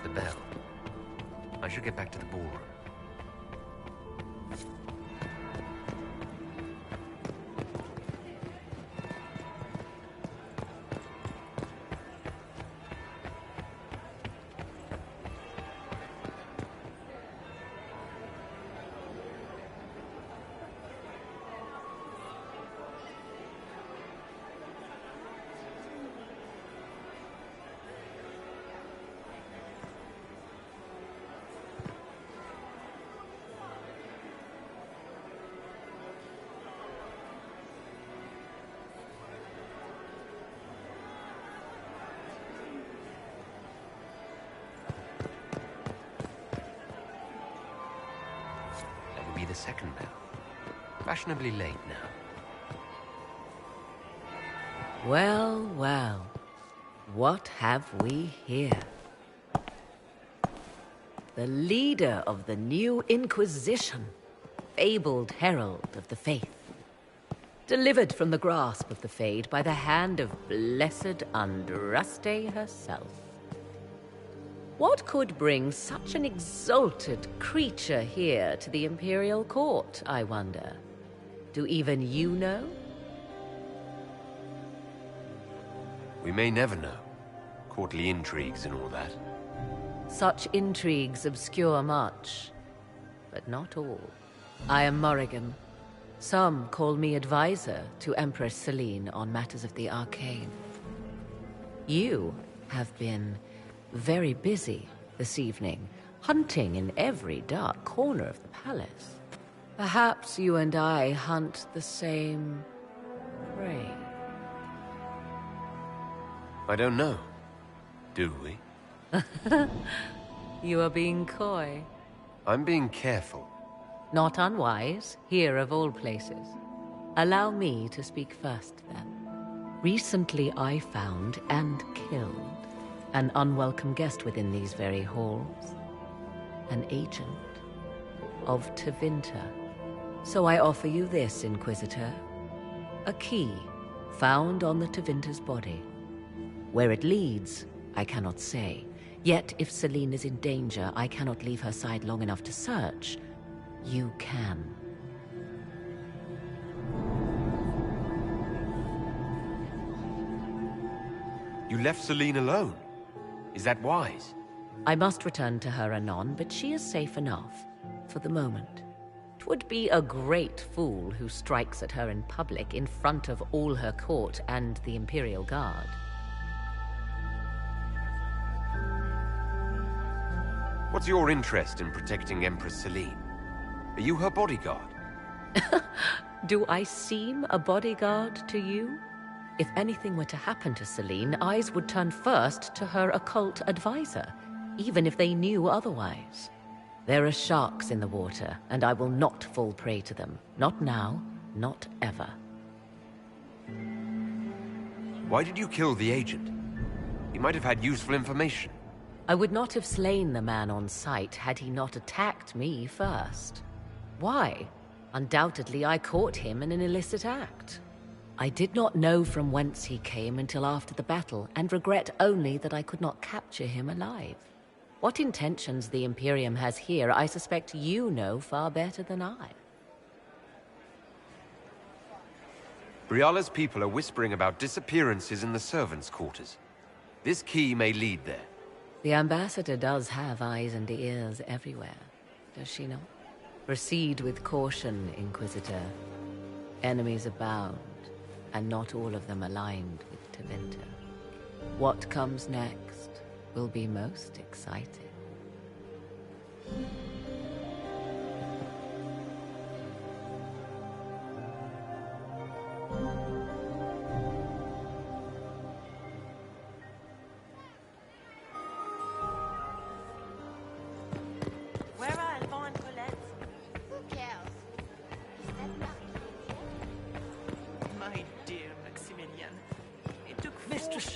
S3: The bell. I should get back to the ballroom. The second bell. Fashionably late now.
S8: Well, well. What have we here? The leader of the new Inquisition, fabled herald of the faith. Delivered from the grasp of the Fade by the hand of blessed Andraste herself. What could bring such an exalted creature here to the Imperial Court, I wonder? Do even you know?
S3: We may never know. Courtly intrigues and all that.
S8: Such intrigues obscure much, but not all. I am Morrigan. Some call me advisor to Empress Celine on matters of the arcane. You have been very busy this evening, hunting in every dark corner of the palace. Perhaps you and I hunt the same prey.
S3: I don't know. Do we?
S8: You are being coy.
S3: I'm being careful.
S8: Not unwise, here of all places. Allow me to speak first, then. Recently I found and killed an unwelcome guest within these very halls. An agent of Tevinter. So I offer you this, Inquisitor. A key found on the Tevinter's body. Where it leads, I cannot say. Yet, if Celine is in danger, I cannot leave her side long enough to search. You can.
S3: You left Celine alone. Is that wise?
S8: I must return to her anon, but she is safe enough, for the moment. 'Twould be a great fool who strikes at her in public in front of all her court and the Imperial Guard.
S3: What's your interest in protecting Empress Celine? Are you her bodyguard?
S8: Do I seem a bodyguard to you? If anything were to happen to Celine, eyes would turn first to her occult advisor, even if they knew otherwise. There are sharks in the water, and I will not fall prey to them. Not now, not ever.
S3: Why did you kill the agent? He might have had useful information.
S8: I would not have slain the man on sight had he not attacked me first. Why? Undoubtedly I caught him in an illicit act. I did not know from whence he came until after the battle, and regret only that I could not capture him alive. What intentions the Imperium has here, I suspect you know far better than I.
S3: Briala's people are whispering about disappearances in the servants' quarters. This key may lead there.
S8: The ambassador does have eyes and ears everywhere, does she not? Proceed with caution, Inquisitor. Enemies abound, and not all of them aligned with Tevinter. What comes next will be most exciting.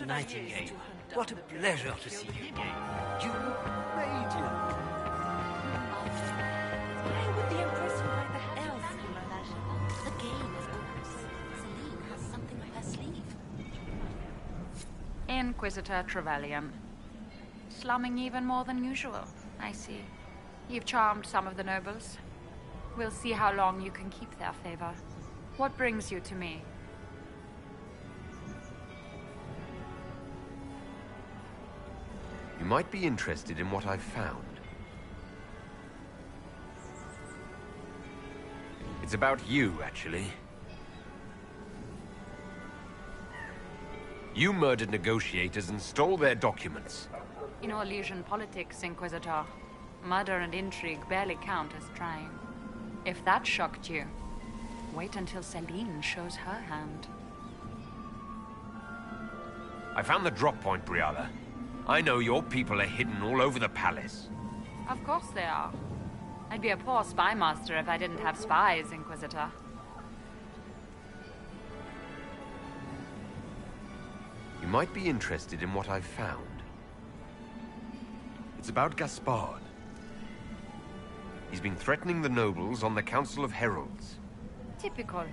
S4: Nightingale, what a pleasure to see you again. You look radiant.
S21: Why would the Empress invite the elves?
S5: The game, of course. Celine has something up her sleeve.
S15: Inquisitor Trevelyan. Slumming even more than usual, I see. You've charmed some of the nobles. We'll see how long you can keep their favor. What brings you to me?
S3: You might be interested in what I've found. It's about you, actually. You murdered negotiators and stole their documents.
S15: In Orlesian politics, Inquisitor, murder and intrigue barely count as trying. If that shocked you, wait until Celine shows her hand.
S3: I found the drop point, Briala. I know your people are hidden all over the palace.
S15: Of course they are. I'd be a poor spy master if I didn't have spies, Inquisitor.
S3: might be interested in what I've found. It's about Gaspard. He's been threatening the nobles on the Council of Heralds.
S15: Typical.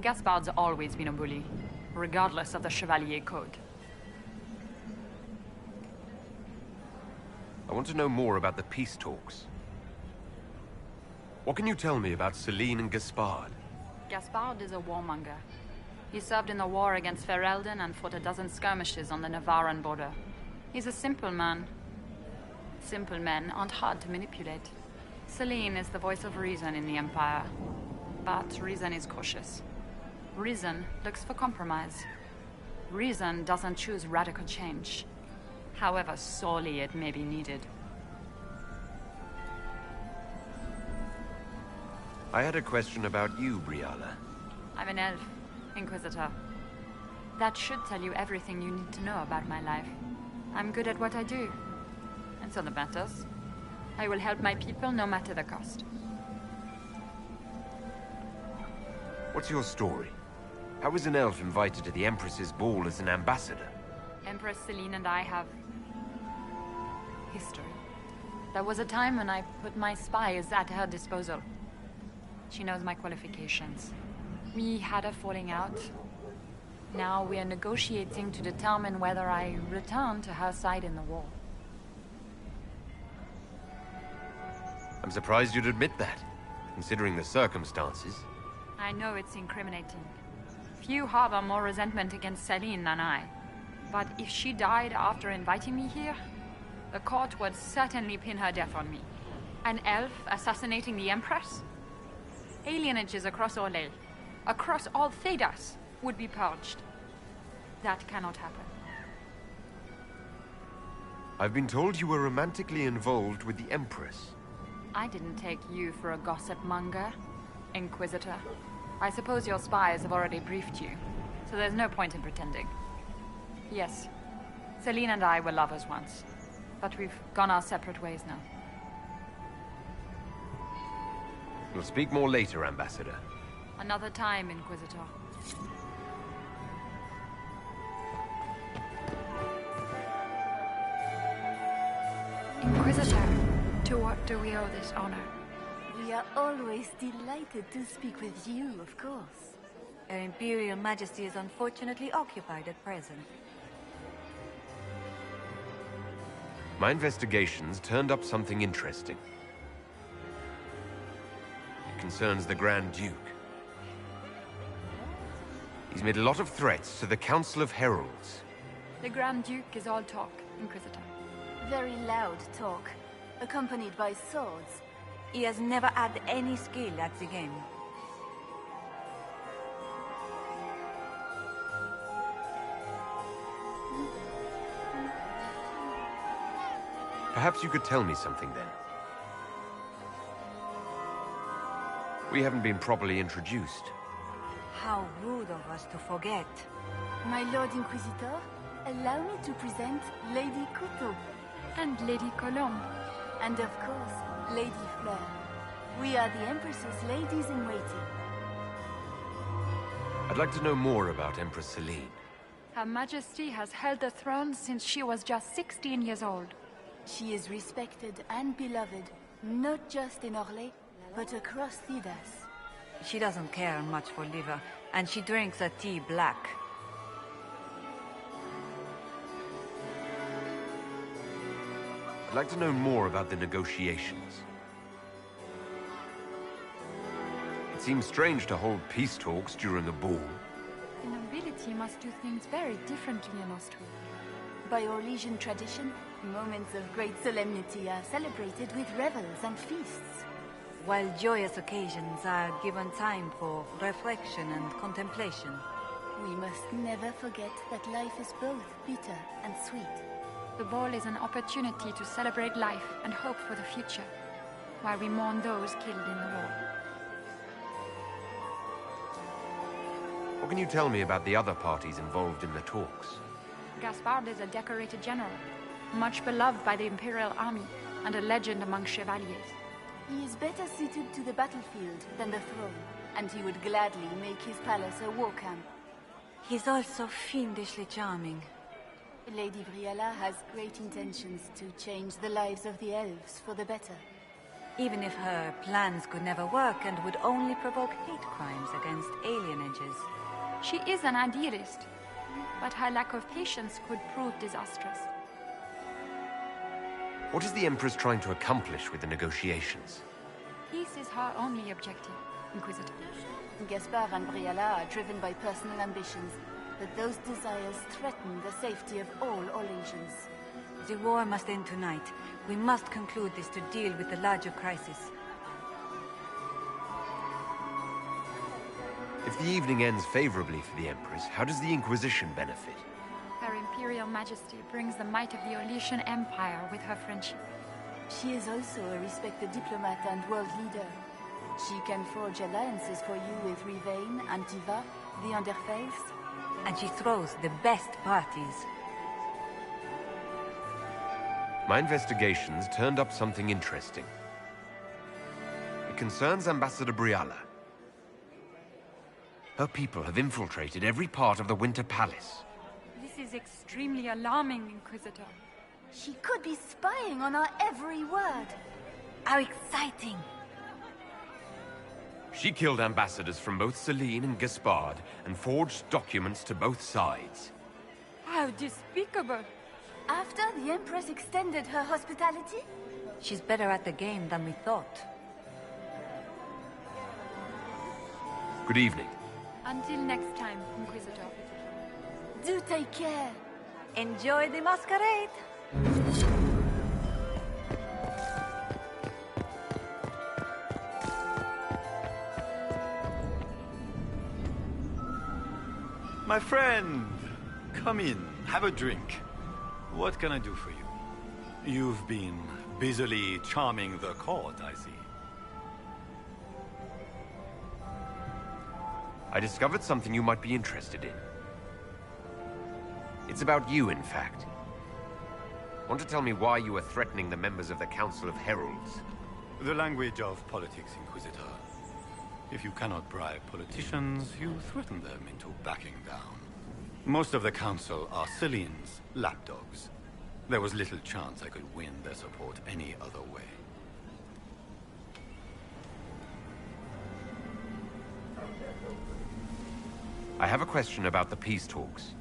S15: Gaspard's always been a bully, regardless of the Chevalier Code.
S3: I want to know more about the peace talks. What can you tell me about Celine and Gaspard?
S15: Gaspard is a warmonger. He served in the war against Ferelden and fought a dozen skirmishes on the Navarran border. He's a simple man. Simple men aren't hard to manipulate. Celine is the voice of reason in the Empire. But reason is cautious. Reason looks for compromise. Reason doesn't choose radical change, however sorely it may be needed.
S3: I had a question about you, Briala.
S15: I'm an elf, Inquisitor. That should tell you everything you need to know about my life. I'm good at what I do. And so that matters. I will help my people no matter the cost.
S3: What's your story? How was an elf invited to the Empress's ball as an ambassador?
S15: Empress Celine and I have history. There was a time when I put my spies at her disposal. She knows my qualifications. We had a falling out. Now we are negotiating to determine whether I return to her side in the war.
S3: I'm surprised you'd admit that, considering the circumstances.
S15: I know it's incriminating. Few harbor more resentment against Celine than I. But if she died after inviting me here, the court would certainly pin her death on me. An elf assassinating the Empress? Alienages across Orlais, across all Thedas, would be purged. That cannot happen.
S3: I've been told you were romantically involved with the Empress.
S15: I didn't take you for a gossip monger, Inquisitor. I suppose your spies have already briefed you, so there's no point in pretending. Yes, Celine and I were lovers once, but we've gone our separate ways now.
S3: We'll speak more later, Ambassador.
S15: Another time, Inquisitor. Inquisitor, to what do we owe this honor?
S21: We are always delighted to speak with you, of course. Her Imperial Majesty is unfortunately occupied at present.
S3: My investigations turned up something interesting. It concerns the Grand Duke. He's made a lot of threats to the Council of Heralds.
S15: The Grand Duke is all talk, Inquisitor.
S21: Very loud talk, accompanied by swords. He has never had any skill at the game.
S3: Perhaps you could tell me something then. We haven't been properly introduced.
S21: How rude of us to forget.
S20: My Lord Inquisitor, allow me to present Lady Couteau.
S15: And Lady Colombe.
S20: And of course, Lady Fleur. We are the Empress's ladies-in-waiting.
S3: I'd like to know more about Empress Celine.
S15: Her Majesty has held the throne since she was just 16 years old.
S20: She is respected and beloved, not just in Orlais, but across Thedas.
S21: She doesn't care much for liver, and she drinks her tea black.
S3: I'd like to know more about the negotiations. It seems strange to hold peace talks during a ball.
S15: The nobility must do things very differently in Austria.
S20: By Orlesian tradition, moments of great solemnity are celebrated with revels and feasts.
S21: While joyous occasions are given time for reflection and contemplation.
S20: We must never forget that life is both bitter and sweet.
S15: The ball is an opportunity to celebrate life and hope for the future, while we mourn those killed in the war.
S3: What can you tell me about the other parties involved in the talks?
S15: Gaspard is a decorated general, much beloved by the Imperial army, and a legend among chevaliers.
S20: He is better suited to the battlefield than the throne, and he would gladly make his palace a war camp.
S21: He's also fiendishly charming.
S20: Lady Briella has great intentions to change the lives of the elves for the better.
S21: Even if her plans could never work and would only provoke hate crimes against alienages.
S15: She is an idealist, but her lack of patience could prove disastrous.
S3: What is the Empress trying to accomplish with the negotiations?
S15: Peace is her only objective, Inquisitor.
S20: Gaspard and Briella are driven by personal ambitions, but those desires threaten the safety of all Orlesians.
S21: The war must end tonight. We must conclude this to deal with the larger crisis.
S3: If the evening ends favorably for the Empress, how does the Inquisition benefit?
S15: Her Imperial Majesty brings the might of the Orlesian Empire with her friendship.
S20: She is also a respected diplomat and world leader. She can forge alliances for you with Rivain, Antiva, the Underfaiths.
S21: And she throws the best parties.
S3: My investigations turned up something interesting. It concerns Ambassador Briella. Her people have infiltrated every part of the Winter Palace.
S15: This is extremely alarming, Inquisitor.
S20: She could be spying on our every word.
S21: How exciting!
S3: She killed ambassadors from both Celine and Gaspard and forged documents to both sides.
S15: How despicable!
S20: After the Empress extended her hospitality?
S21: She's better at the game than we thought.
S3: Good evening.
S15: Until next time, Inquisitor.
S20: Do take care.
S21: Enjoy the masquerade!
S12: My friend, come in, have a drink. What can I do for you? You've been busily charming the court, I see.
S3: I discovered something you might be interested in. It's about you, in fact. Want to tell me why you are threatening the members of the Council of Heralds?
S12: The language of politics, Inquisitor. If you cannot bribe politicians, you threaten them into backing down. Most of the Council are Celine's lapdogs. There was little chance I could win their support any other way.
S3: I have a question about the peace talks.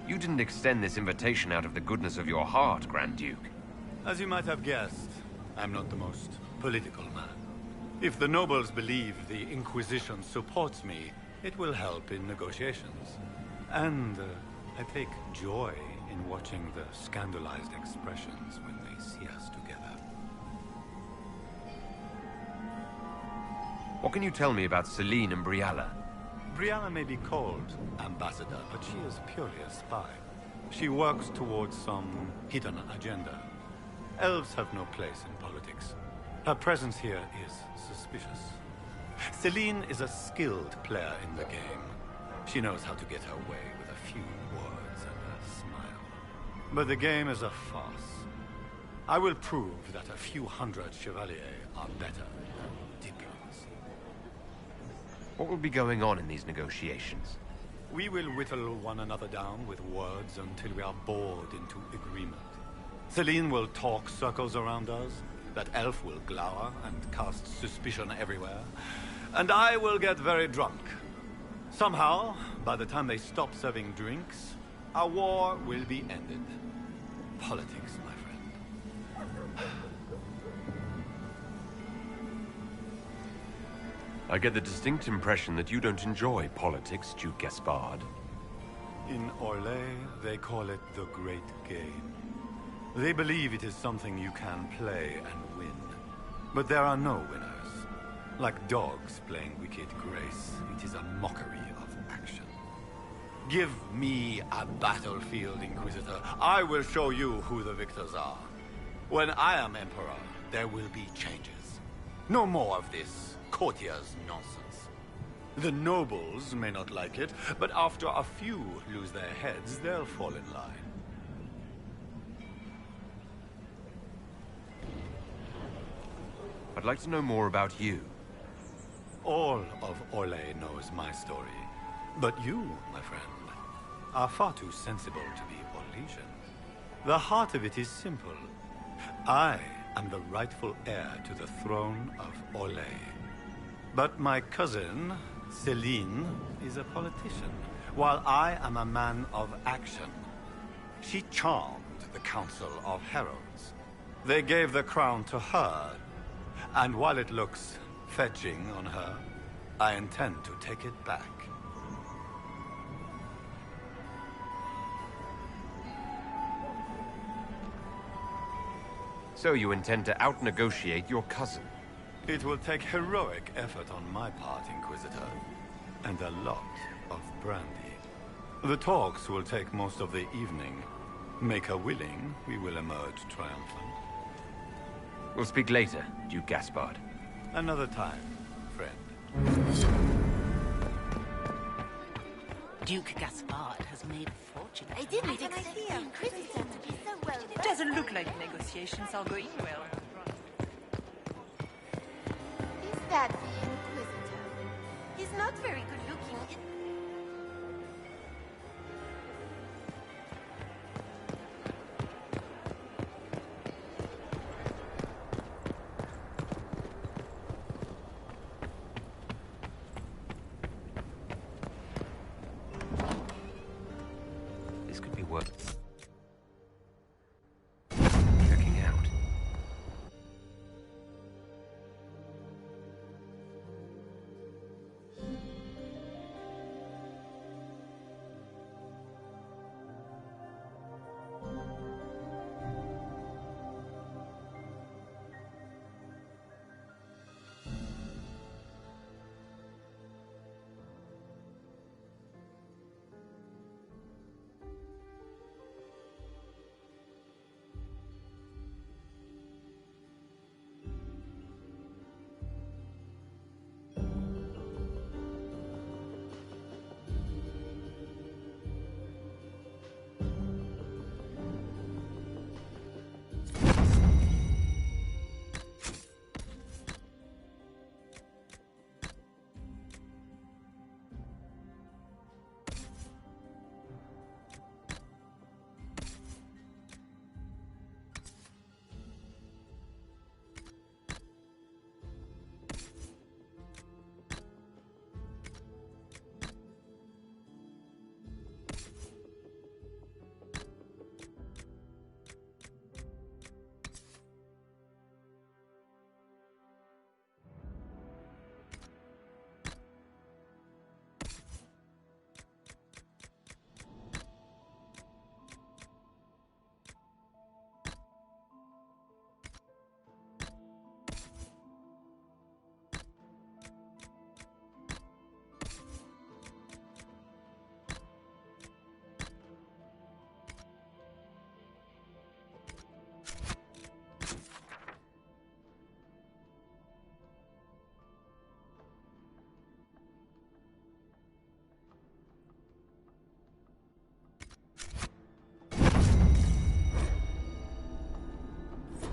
S3: You didn't extend this invitation out of the goodness of your heart, Grand Duke.
S12: As you might have guessed, I'm not the most political man. If the nobles believe the Inquisition supports me, it will help in negotiations. And I take joy in watching the scandalized expressions when they see us together.
S3: What can you tell me about Celine and Briella?
S12: Briella may be called ambassador, but she is purely a spy. She works towards some hidden agenda. Elves have no place in politics. Her presence here is suspicious. Celine is a skilled player in the game. She knows how to get her way with a few words and a smile. But the game is a farce. I will prove that a few hundred chevaliers are better than diplomacy.
S3: What will be going on in these negotiations?
S12: We will whittle one another down with words until we are bored into agreement. Celine will talk circles around us. That elf will glower and cast suspicion everywhere. And I will get very drunk. Somehow, by the time they stop serving drinks, our war will be ended. Politics, my friend.
S3: I get the distinct impression that you don't enjoy politics, Duke Gaspard.
S12: In Orlais, they call it the Great Game. They believe it is something you can play and win. But there are no winners. Like dogs playing wicked grace, it is a mockery of action. Give me a battlefield, Inquisitor. I will show you who the victors are. When I am Emperor, there will be changes. No more of this courtier's nonsense. The nobles may not like it, but after a few lose their heads, they'll fall in line.
S3: I'd like to know more about you.
S12: all of Orlais knows my story. But you, my friend, are far too sensible to be Orlesian. The heart of it is simple. I am the rightful heir to the throne of Orlais. But my cousin, Celine, is a politician, while I am a man of action. She charmed the Council of Heralds. They gave the crown to her, and while it looks fetching on her, I intend to take it back.
S3: So you intend to out-negotiate your cousin?
S12: It will take heroic effort on my part, Inquisitor, and a lot of brandy. The talks will take most of the evening. Make her willing, we will emerge triumphant.
S3: We'll speak later, Duke Gaspard.
S12: Another time, friend.
S5: Duke Gaspard has made a fortune.
S20: I didn't expect the Inquisitor to be so well
S16: It doesn't look like negotiations are going well.
S19: Is that the Inquisitor? He's not very good looking.
S3: This could be worth checking out.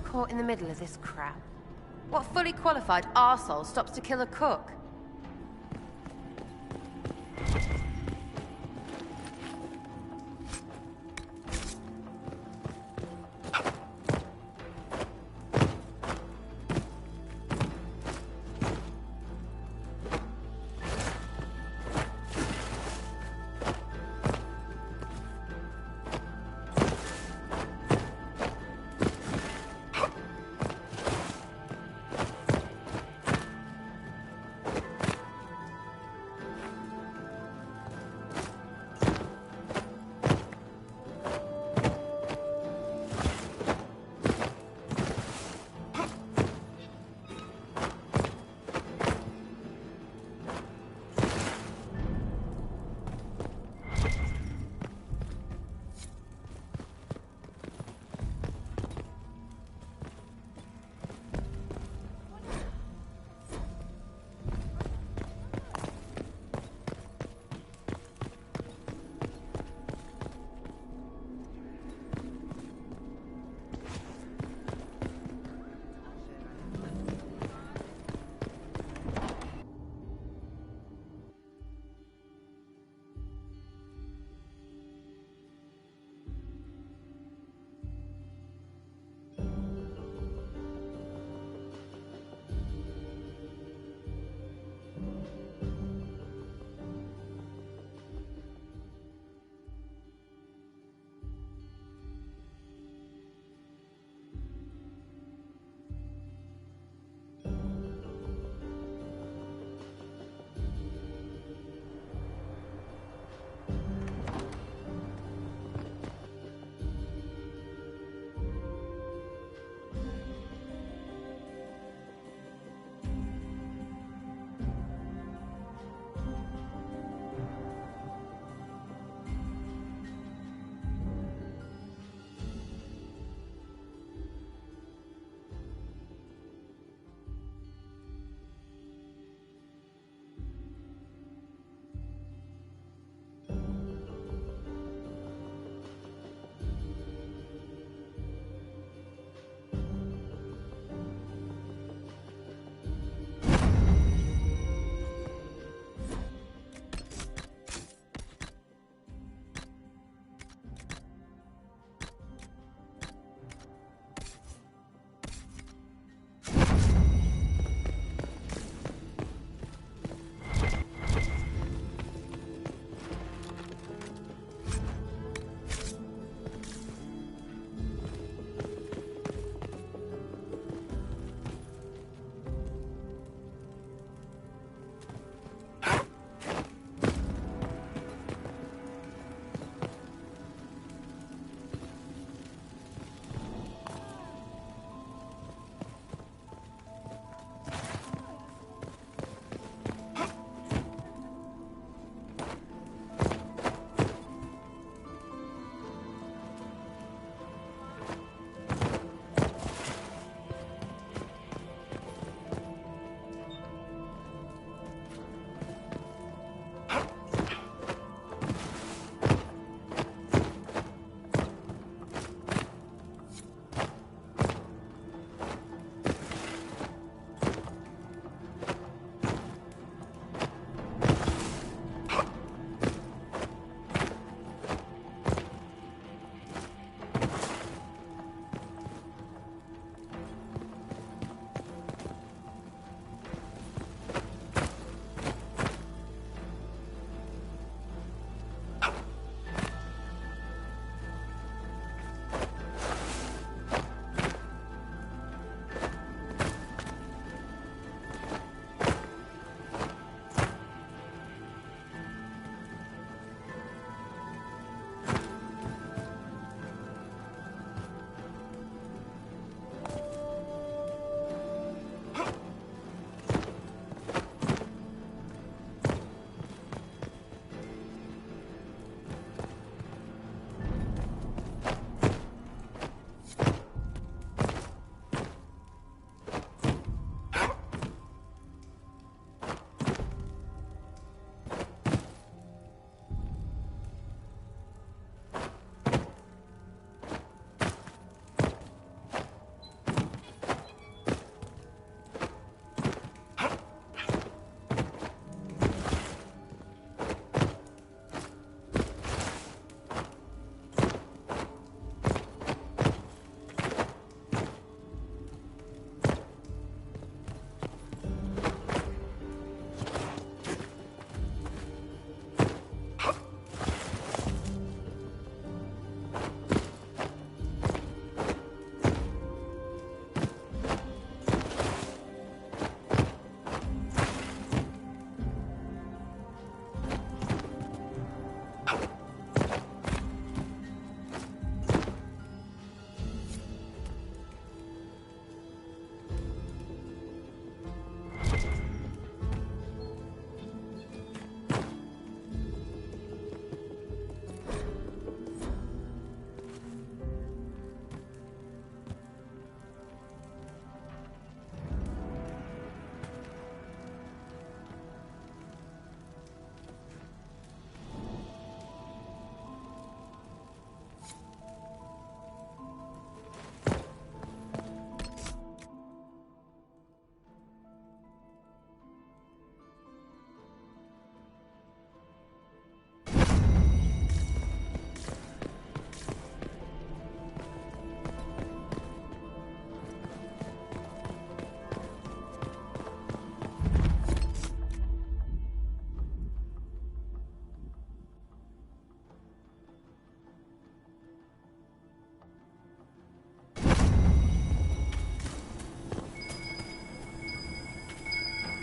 S19: Caught in the middle of this crap. What fully qualified arsehole stops to kill a cook?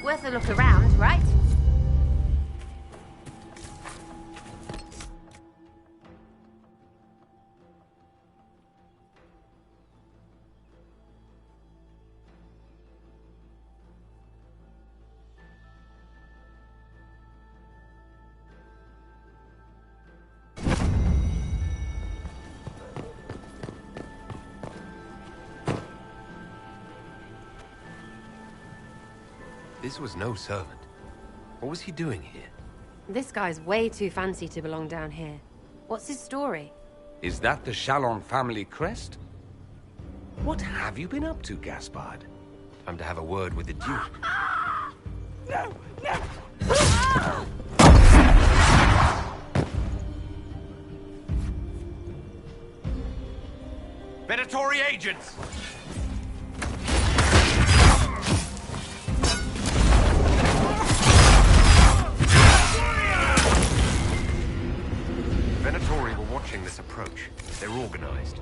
S19: Worth a look around, right?
S3: This was no servant. What was he doing here?
S19: This guy's way too fancy to belong down here. What's his story?
S9: Is that the Chalon family crest? What have you been up to, Gaspard?
S3: Time to have a word with the Duke.
S14: No! No!
S3: Venatori agents! Venatori were watching this approach. They're organized.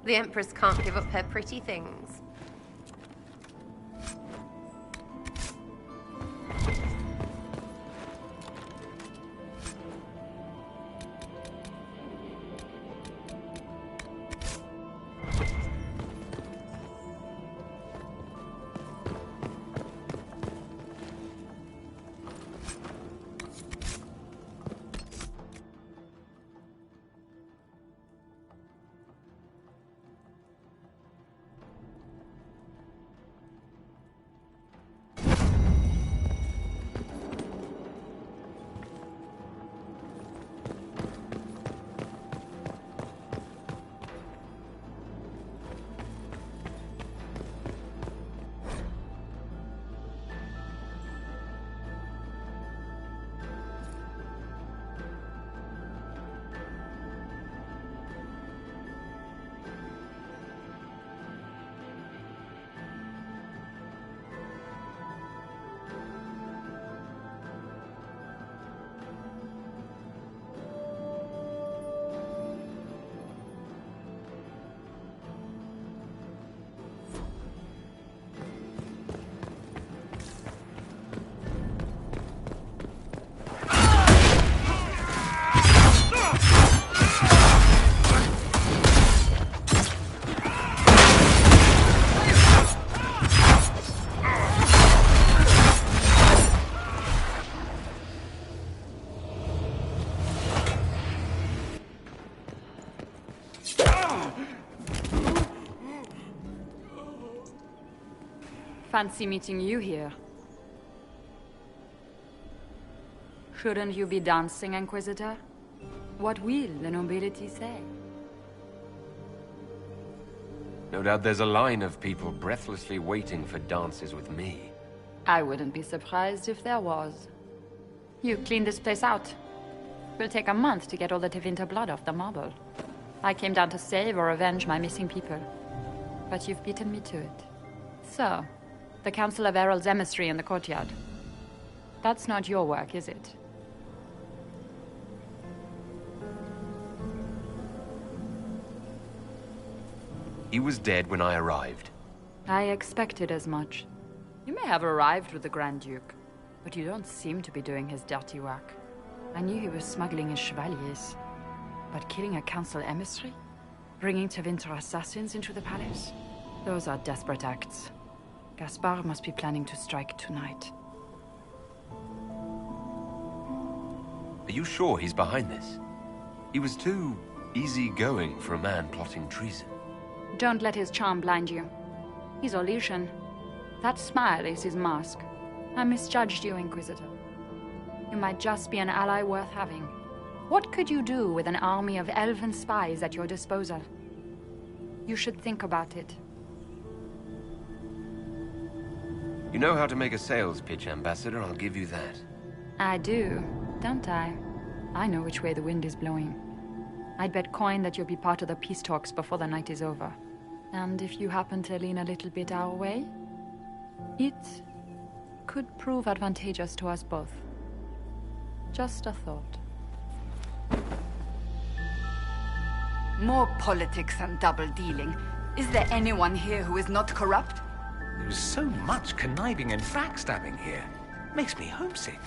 S19: The Empress can't give up her pretty things.
S6: Fancy meeting you here. Shouldn't you be dancing, Inquisitor? What will the nobility say?
S3: No doubt there's a line of people breathlessly waiting for dances with me.
S6: I wouldn't be surprised if there was. You cleaned this place out. Will take a month to get all the Tevinter blood off the marble. I came down to save or avenge my missing people. But you've beaten me to it. So, the Council of Herald's emissary in the courtyard. That's not your work, is it?
S3: He was dead when I arrived.
S6: I expected as much. You may have arrived with the Grand Duke, but you don't seem to be doing his dirty work. I knew he was smuggling his chevaliers. But killing a council emissary? Bringing Tevinter assassins into the palace? Those are desperate acts. Gaspard must be planning to strike tonight.
S3: Are you sure he's behind this? He was too easygoing for a man plotting treason.
S6: Don't let his charm blind you. He's Orlesian. That smile is his mask. I misjudged you, Inquisitor. You might just be an ally worth having. What could you do with an army of elven spies at your disposal? You should think about it.
S3: You know how to make a sales pitch, Ambassador, I'll give you that.
S6: I do, don't I? I know which way the wind is blowing. I'd bet coin that you'll be part of the peace talks before the night is over. And if you happen to lean a little bit our way, it could prove advantageous to us both. Just a thought. More politics and double-dealing. Is there anyone here who is not corrupt?
S17: There is so much conniving and backstabbing here. Makes me homesick.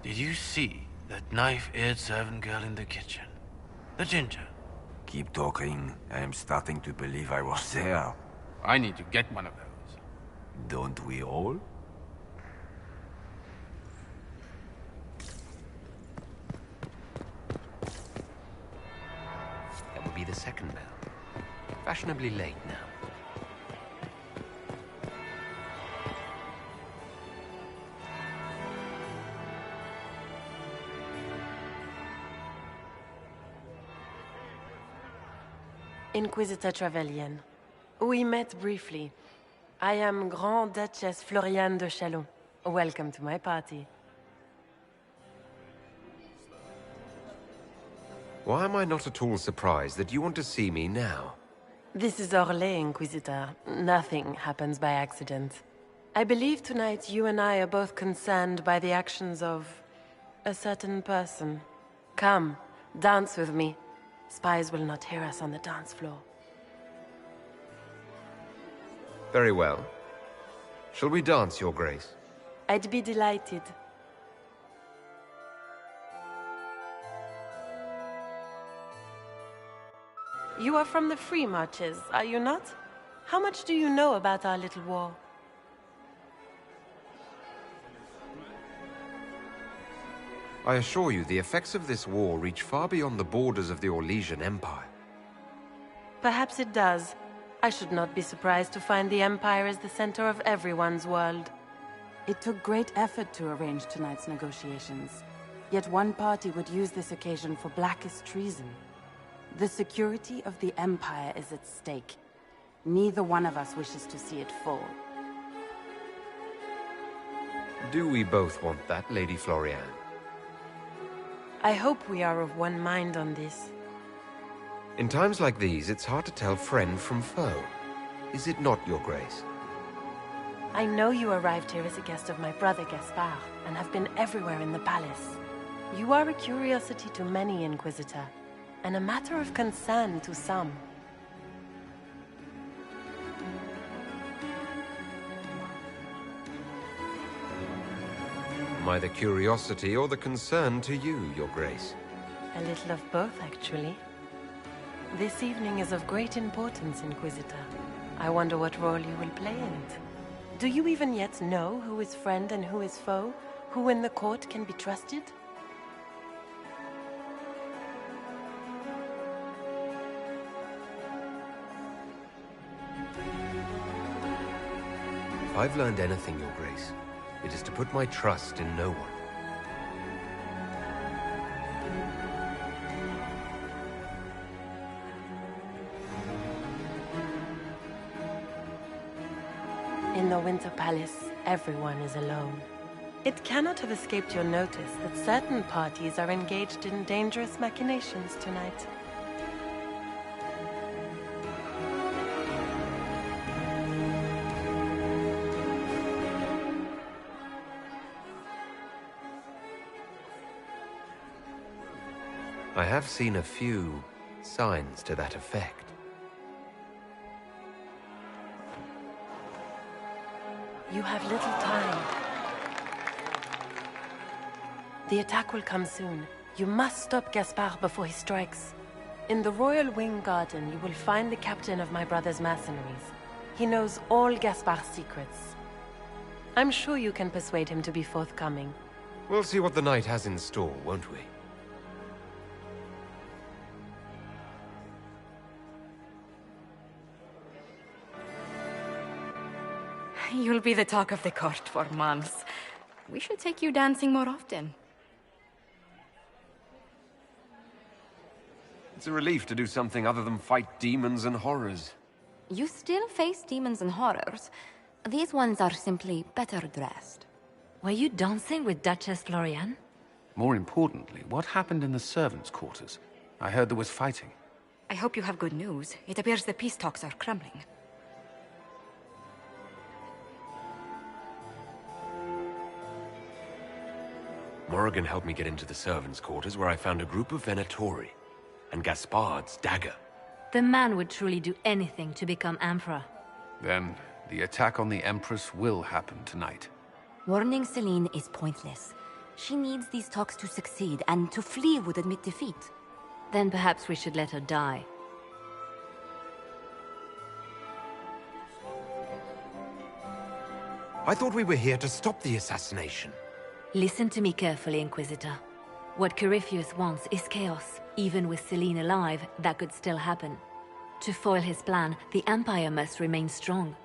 S10: Did you see that knife-eared servant girl in the kitchen? The ginger.
S14: Keep talking. I am starting to believe I was there.
S10: I need to get one of those.
S14: Don't we all?
S3: That will be the second bell. Fashionably late now.
S13: Inquisitor Trevelyan. We met briefly. I am Grand Duchess Floriane de Chalon. Welcome to my party.
S3: Why am I not at all surprised that you want to see me now?
S13: This is Orlais, Inquisitor. Nothing happens by accident. I believe tonight you and I are both concerned by the actions of a certain person. Come, dance with me. Spies will not hear us on the dance floor.
S3: Very well. Shall we dance, Your Grace?
S13: I'd be delighted. You are from the Free Marches, are you not? How much do you know about our little war?
S3: I assure you, the effects of this war reach far beyond the borders of the Orlesian Empire.
S13: Perhaps it does. I should not be surprised to find the Empire is the center of everyone's world.
S22: It took great effort to arrange tonight's negotiations. Yet one party would use this occasion for blackest treason. The security of the Empire is at stake. Neither one of us wishes to see it fall.
S3: Do we both want that, Lady Floriane?
S13: I hope we are of one mind on this.
S3: In times like these, it's hard to tell friend from foe. Is it not, Your Grace?
S13: I know you arrived here as a guest of my brother Gaspard, and have been everywhere in the palace. You are a curiosity to many, Inquisitor, and a matter of concern to some.
S3: Am I the curiosity or the concern to you, Your Grace?
S13: A little of both, actually. This evening is of great importance, Inquisitor. I wonder what role you will play in it. Do you even yet know who is friend and who is foe? Who in the court can be trusted?
S3: If I've learned anything, Your Grace, it is to put my trust in no one.
S13: In the Winter Palace, everyone is alone. It cannot have escaped your notice that certain parties are engaged in dangerous machinations tonight.
S3: I have seen a few signs to that effect.
S13: You have little time. The attack will come soon. You must stop Gaspard before he strikes. In the Royal Wing Garden, you will find the captain of my brother's mercenaries. He knows all Gaspard's secrets. I'm sure you can persuade him to be forthcoming.
S3: We'll see what the night has in store, won't we?
S11: You'll be the talk of the court for months. We should take you dancing more often.
S3: It's a relief to do something other than fight demons and horrors.
S11: You still face demons and horrors. These ones are simply better dressed.
S1: Were you dancing with Duchess Floriane?
S10: More importantly, what happened in the servants' quarters? I heard there was fighting.
S11: I hope you have good news. It appears the peace talks are crumbling.
S3: Morrigan helped me get into the servants' quarters where I found a group of Venatori and Gaspard's dagger.
S1: The man would truly do anything to become Emperor.
S2: Then, the attack on the Empress will happen tonight.
S11: Warning Celine is pointless. She needs these talks to succeed, and to flee would admit defeat.
S1: Then perhaps we should let her die.
S3: I thought we were here to stop the assassination.
S1: Listen to me carefully, Inquisitor. What Corypheus wants is chaos. Even with Celine alive, that could still happen. To foil his plan, the Empire must remain strong.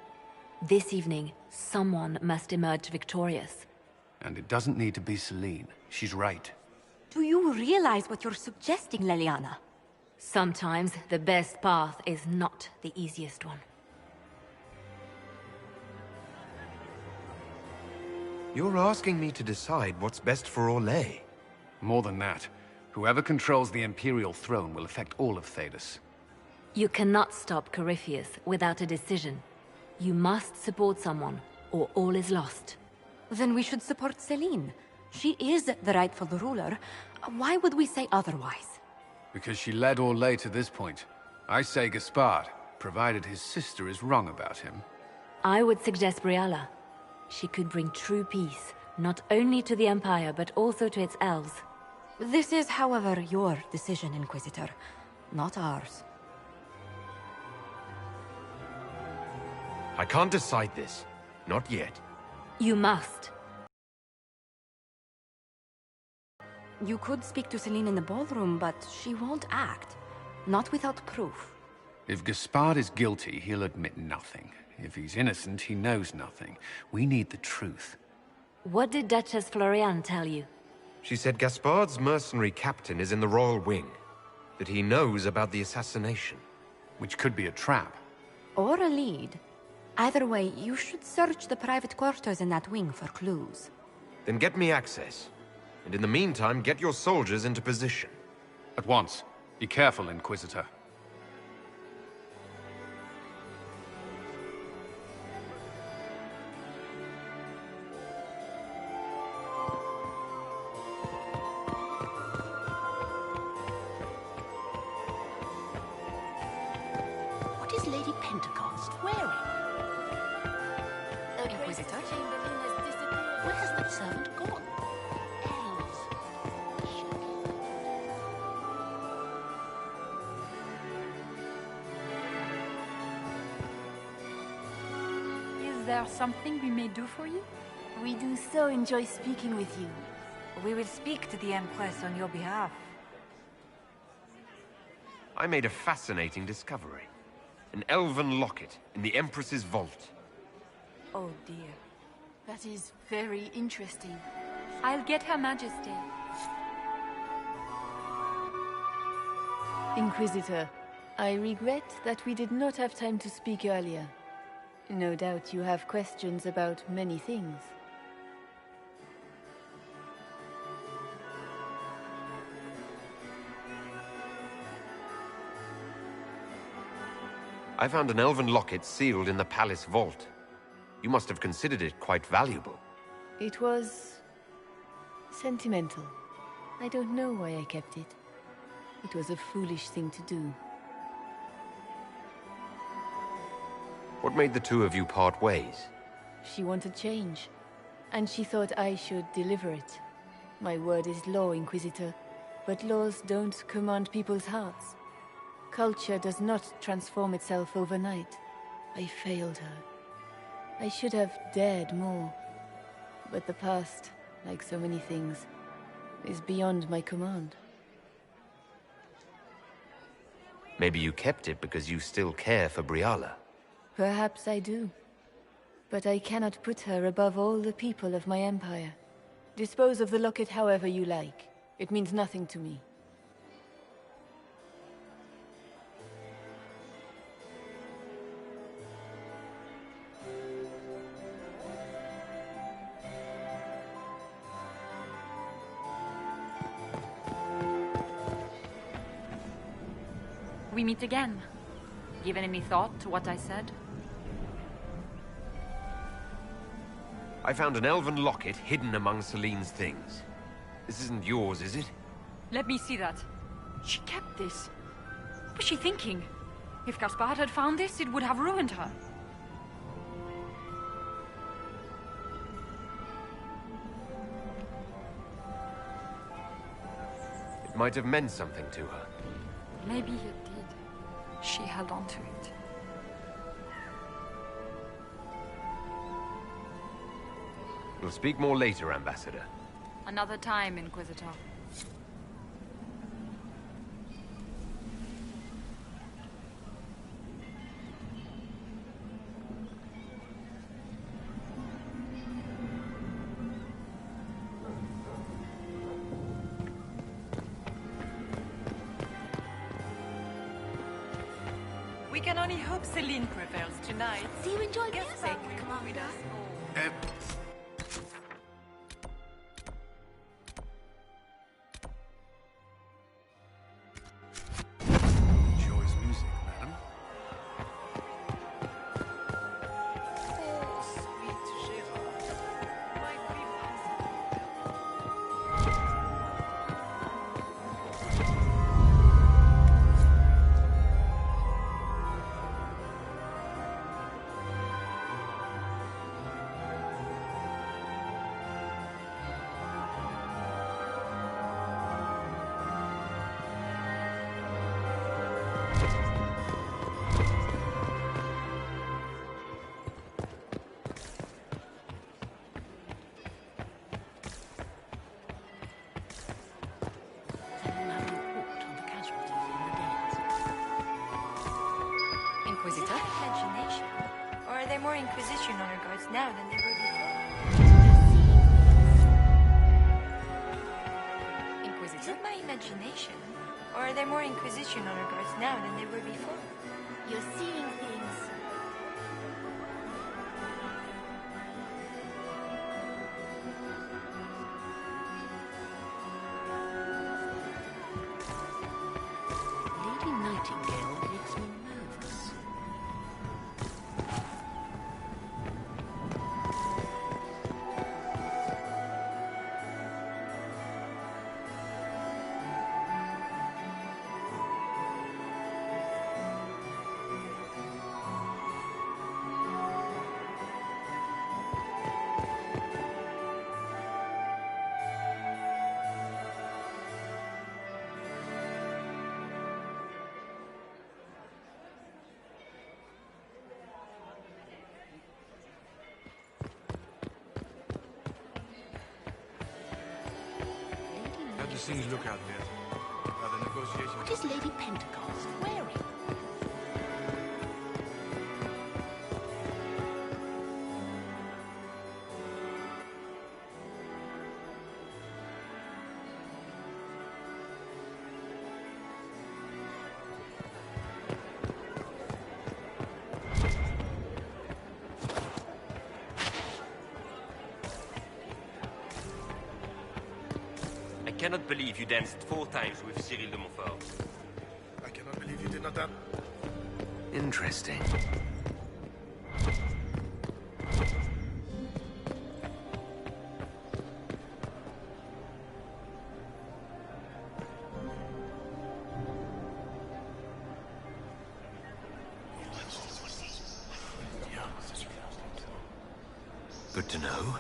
S1: This evening, someone must emerge victorious.
S2: And it doesn't need to be Celine. She's right.
S11: Do you realize what you're suggesting, Leliana?
S1: Sometimes the best path is not the easiest one.
S3: You're asking me to decide what's best for Orlais.
S2: More than that, whoever controls the Imperial throne will affect all of Thedas.
S1: You cannot stop Corypheus without a decision. You must support someone, or all is lost.
S11: Then we should support Celine. She is the rightful ruler. Why would we say otherwise?
S2: Because she led Orlais to this point. I say Gaspard, provided his sister is wrong about him.
S1: I would suggest Briala. She could bring true peace, not only to the Empire, but also to its elves.
S11: This is, however, your decision, Inquisitor, not ours.
S3: I can't decide this. Not yet.
S1: You must.
S11: You could speak to Celine in the ballroom, but she won't act. Not without proof.
S2: If Gaspard is guilty, he'll admit nothing. If he's innocent, he knows nothing. We need the truth.
S1: What did Duchess Floriane tell you?
S3: She said Gaspard's mercenary captain is in the Royal Wing. That he knows about the assassination.
S2: Which could be a trap.
S11: Or a lead. Either way, you should search the private quarters in that wing for clues.
S3: Then get me access. And in the meantime, get your soldiers into position.
S2: At once. Be careful, Inquisitor.
S5: What is Lady Pentecost wearing?
S11: Inquisitor?
S5: Where has that servant gone? Elves.
S15: Is there something we may do for you?
S20: We do so enjoy speaking with you.
S21: We will speak to the Empress on your behalf.
S3: I made a fascinating discovery. An elven locket in the Empress's vault.
S20: Oh dear. That is very interesting.
S15: I'll get Her Majesty.
S20: Inquisitor, I regret that we did not have time to speak earlier. No doubt you have questions about many things.
S3: I found an elven locket sealed in the palace vault. You must have considered it quite valuable.
S20: It was sentimental. I don't know why I kept it. It was a foolish thing to do.
S3: What made the two of you part ways?
S20: She wanted change, and she thought I should deliver it. My word is law, Inquisitor, but laws don't command people's hearts. Culture does not transform itself overnight. I failed her. I should have dared more. But the past, like so many things, is beyond my command.
S3: Maybe you kept it because you still care for Briala.
S20: Perhaps I do. But I cannot put her above all the people of my empire. Dispose of the locket however you like. It means nothing to me.
S6: We meet again. Given any thought to what I said?
S3: I found an elven locket hidden among Celine's things. This isn't yours, is it?
S6: Let me see that. She kept this. What was she thinking? If Gaspard had found this, it would have ruined her.
S3: It might have meant something to her.
S6: Maybe it did. She held on to it.
S3: We'll speak more later, Ambassador.
S6: Another time, Inquisitor.
S16: We can only hope Celine prevails tonight.
S5: Do you enjoy
S16: Guess
S5: music,
S16: will come
S5: Commander?
S16: with us.
S2: Enjoys music, madam.
S16: Oh, sweet Gérard. My
S21: Inquisitor? Imagination? Or are there more Inquisition honor guards now than there were before? Inquisitor? Is it my imagination? Or are there more Inquisition honor guards now than there were before?
S5: You're seeing things.
S8: Lady Nightingale makes me nervous.
S10: How do things look out there? Are the negotiations...
S5: What is Lady Pentecost wearing?
S7: I cannot believe you danced 4 times with Cyril de Montfort.
S10: I cannot believe you did not have...
S3: Interesting. Good to know.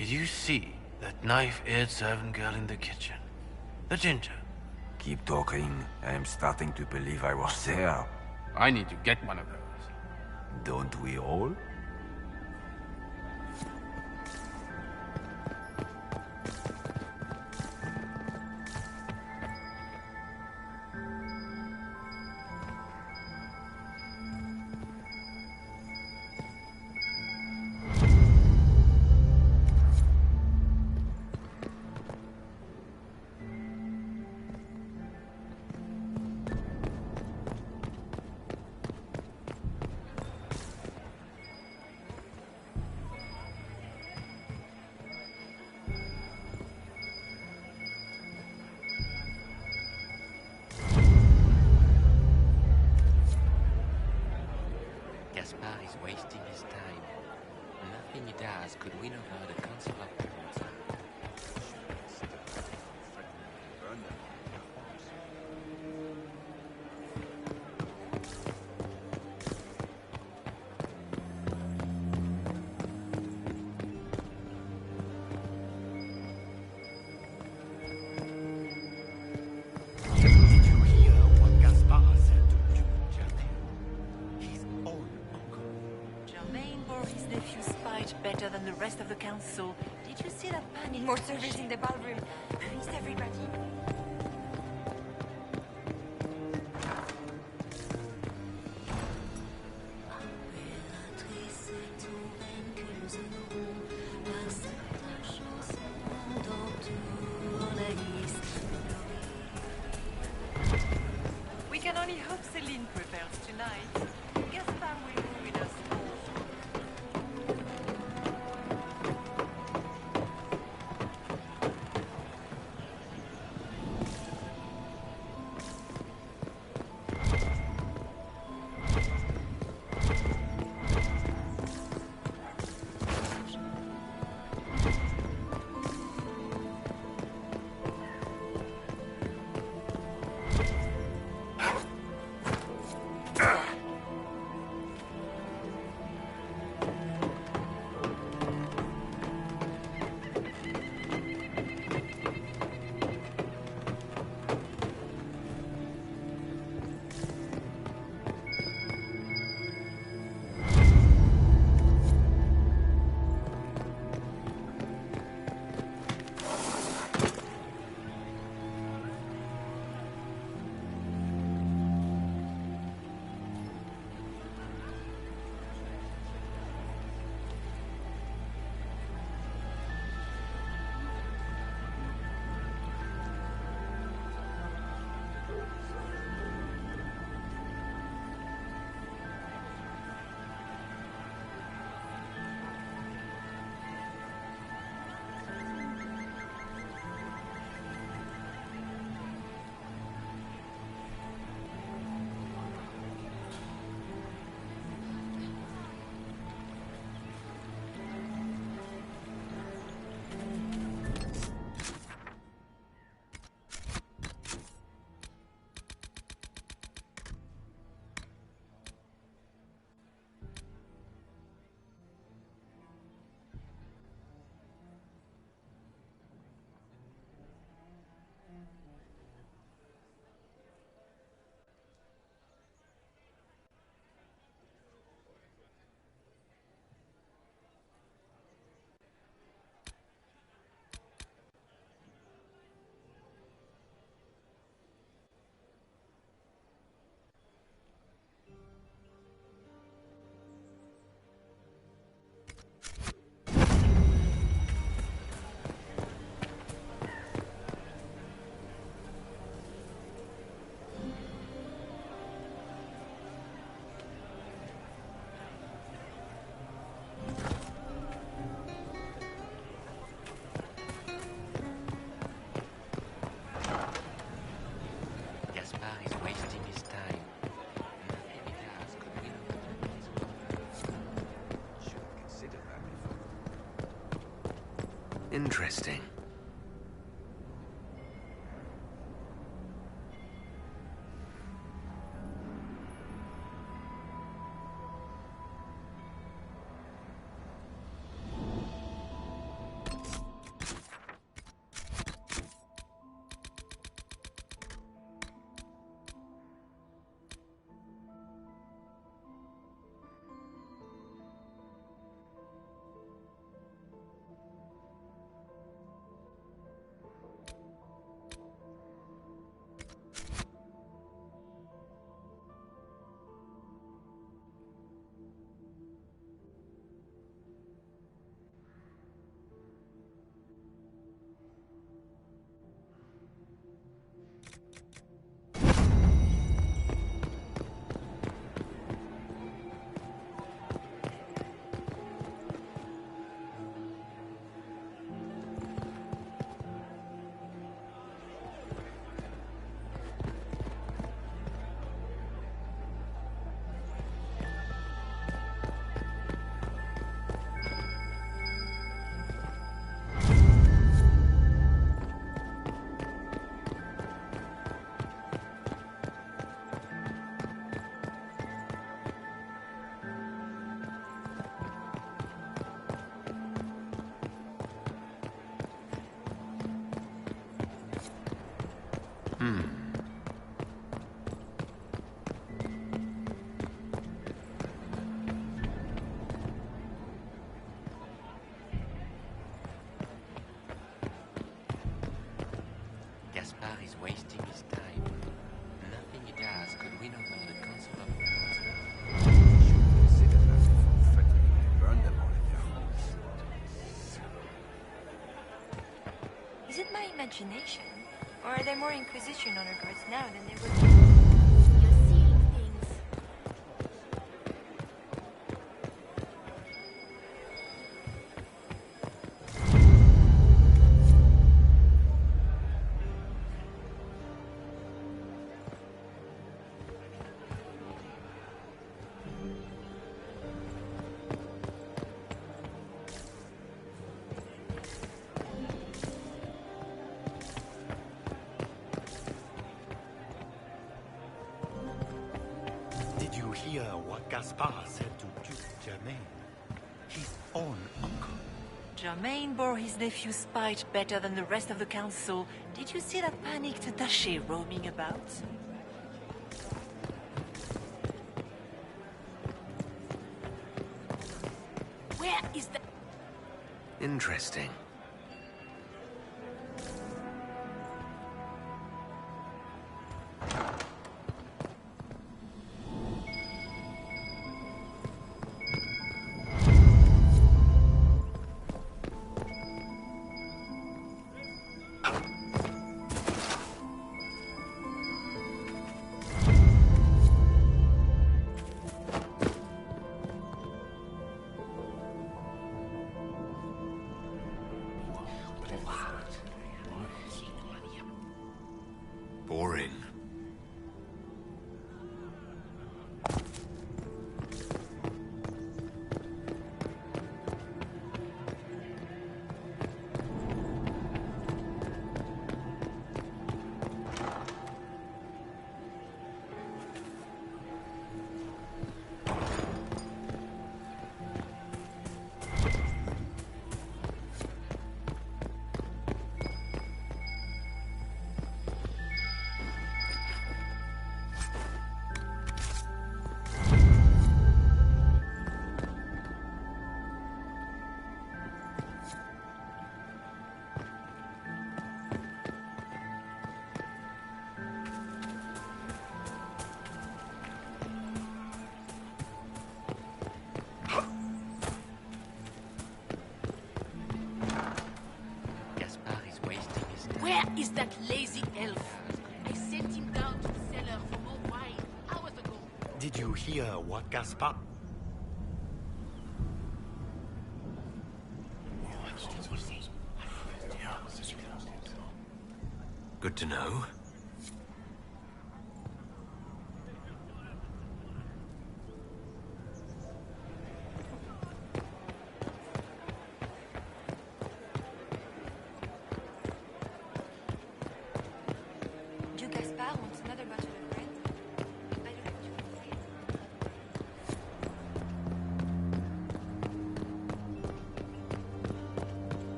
S10: Did you see that knife-eared servant girl in the kitchen? The ginger.
S4: Keep talking. I am starting to believe I was there.
S2: I need to get one of those.
S4: Don't we all?
S18: Gaspard is wasting his time. Nothing he does could win over the Council of Pyramids.
S12: Did you hear what Gaspard said to Germain? His own uncle.
S23: Germain bore his nephew's spite better than the rest of the council. Did you see that panic? More service in the ballroom. Please, everybody. We can only hope Celine prevails tonight. Gaspard will ruin us all.
S3: Interesting.
S23: imagination? Or are there more Inquisition honor guards now than there were? You're seeing things.
S12: Did you hear what Gaspard said to Duke Germain? His own uncle.
S23: Germain bore his nephew's spite better than the rest of the council. Did you see that panicked attaché roaming about? Where is the...
S3: Interesting. Boring.
S23: Where is that lazy elf? I sent him down to the cellar for more wine hours ago.
S12: Did you hear what Gaspard...
S3: Good to know.
S23: Duke Gaspard wants another bottle of red. I don't want you to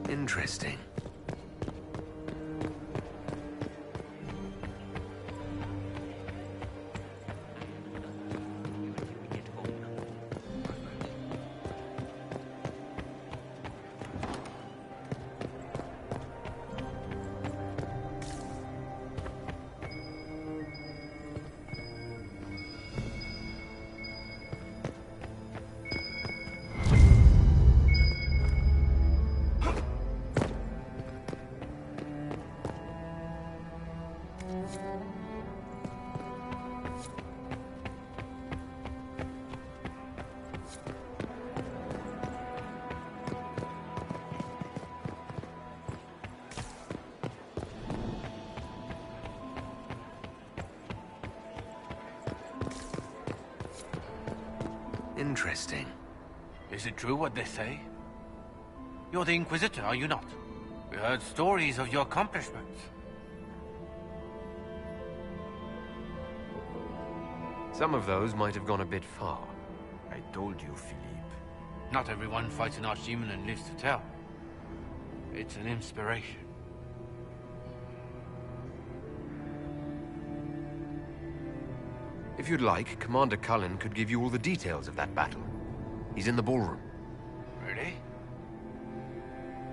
S23: say.
S3: Interesting. Interesting.
S10: Is it true what they say? You're the Inquisitor, are you not? We heard stories of your accomplishments.
S3: Some of those might have gone a bit far.
S4: I told you, Philippe.
S10: Not everyone fights an archdemon and lives to tell. It's an inspiration.
S3: If you'd like, Commander Cullen could give you all the details of that battle. He's in the ballroom.
S10: Really?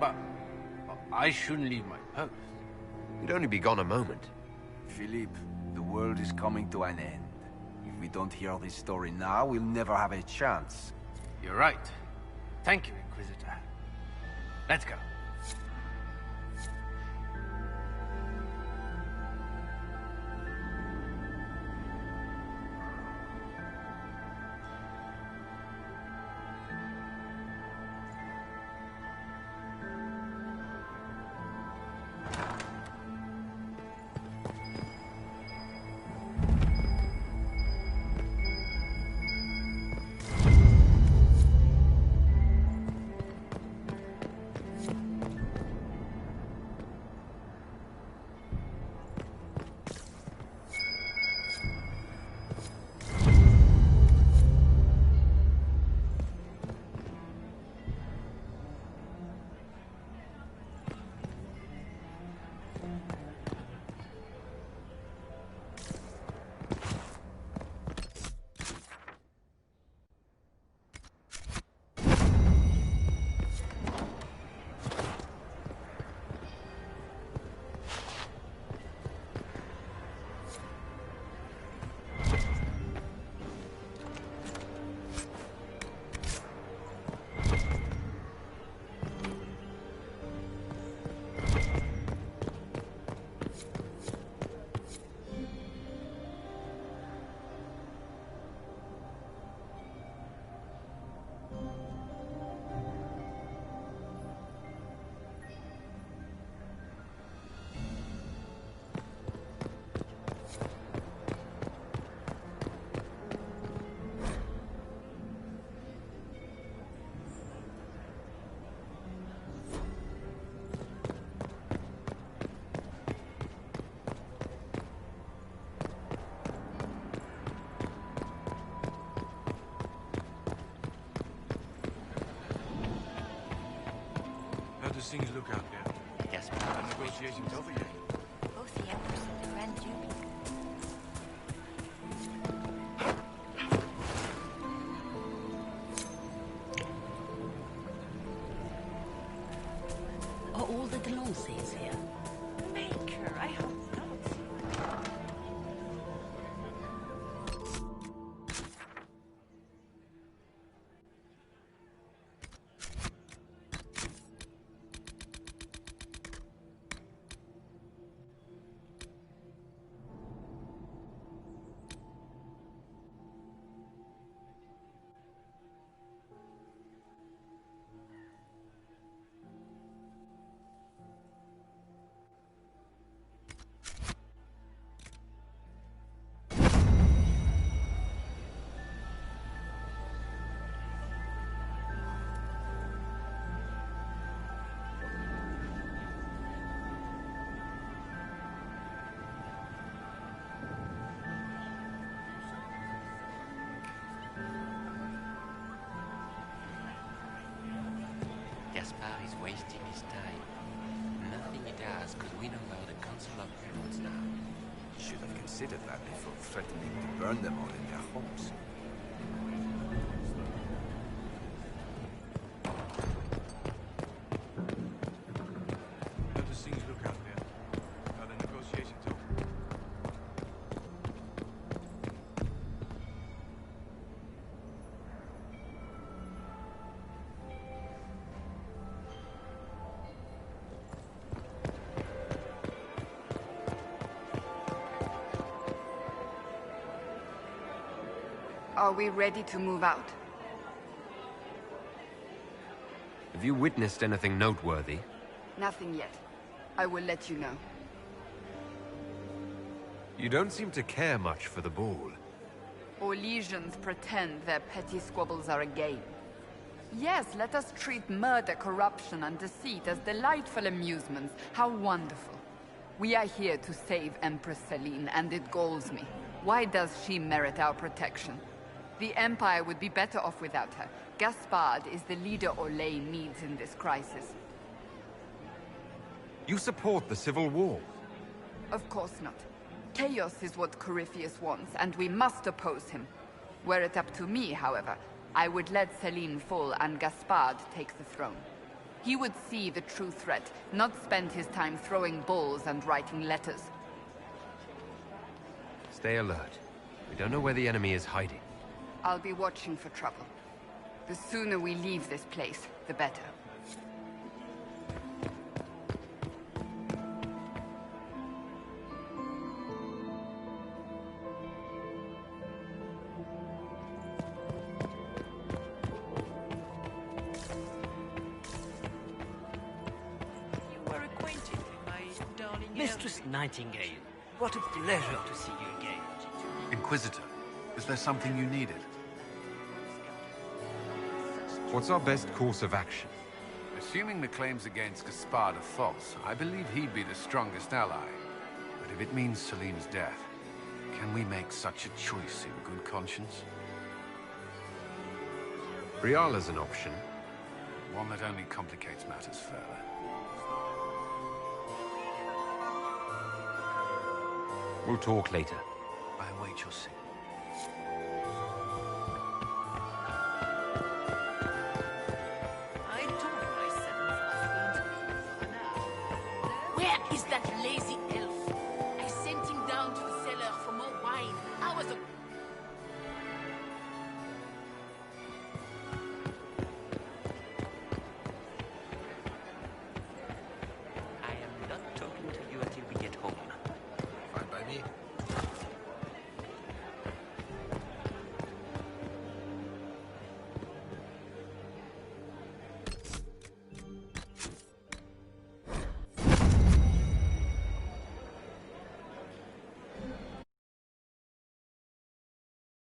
S10: But I shouldn't leave my post.
S3: You'd only be gone a moment.
S4: Philippe, the world is coming to an end. If we don't hear this story now, we'll never have a chance.
S10: You're right. Thank you, Inquisitor. Let's go. does things look out there?
S18: Yes,
S10: Are negotiations over yet?
S21: Both the Empress and the Grand Duke.
S23: Are all the Delancey's here?
S16: Maker, I hope not.
S18: Gaspard is wasting his time. Nothing he does could win over the Council of Heralds now.
S4: Should have considered that before threatening to burn them all in their homes.
S10: How does things look out there? Are the negotiations over?
S6: Are we ready to move out?
S3: Have you witnessed anything noteworthy?
S6: Nothing yet. I will let you know.
S3: You don't seem to care much for the ball.
S6: Or legions pretend their petty squabbles are a game. Yes, let us treat murder, corruption, and deceit as delightful amusements. How wonderful. We are here to save Empress Celine, and it galls me. Why does she merit our protection? The Empire would be better off without her. Gaspard is the leader Orlais needs in this crisis.
S3: You support the civil war?
S6: Of course not. Chaos is what Corypheus wants, and we must oppose him. Were it up to me, however, I would let Celine fall and Gaspard take the throne. He would see the true threat, not spend his time throwing balls and writing letters.
S3: Stay alert. We don't know where the enemy is hiding.
S6: I'll be watching for trouble. The sooner we leave this place, the better.
S16: You were acquainted with my darling
S9: Mistress Nightingale, what a pleasure to see you again.
S2: Inquisitor, is there something you needed?
S3: What's our best course of action?
S2: Assuming the claims against Gaspard are false, I believe he'd be the strongest ally. But if it means Celine's death, can we make such a choice in good conscience?
S3: Briala's an option.
S2: One that only complicates matters further.
S3: We'll talk later.
S2: I await your signal.
S23: Where is that lazy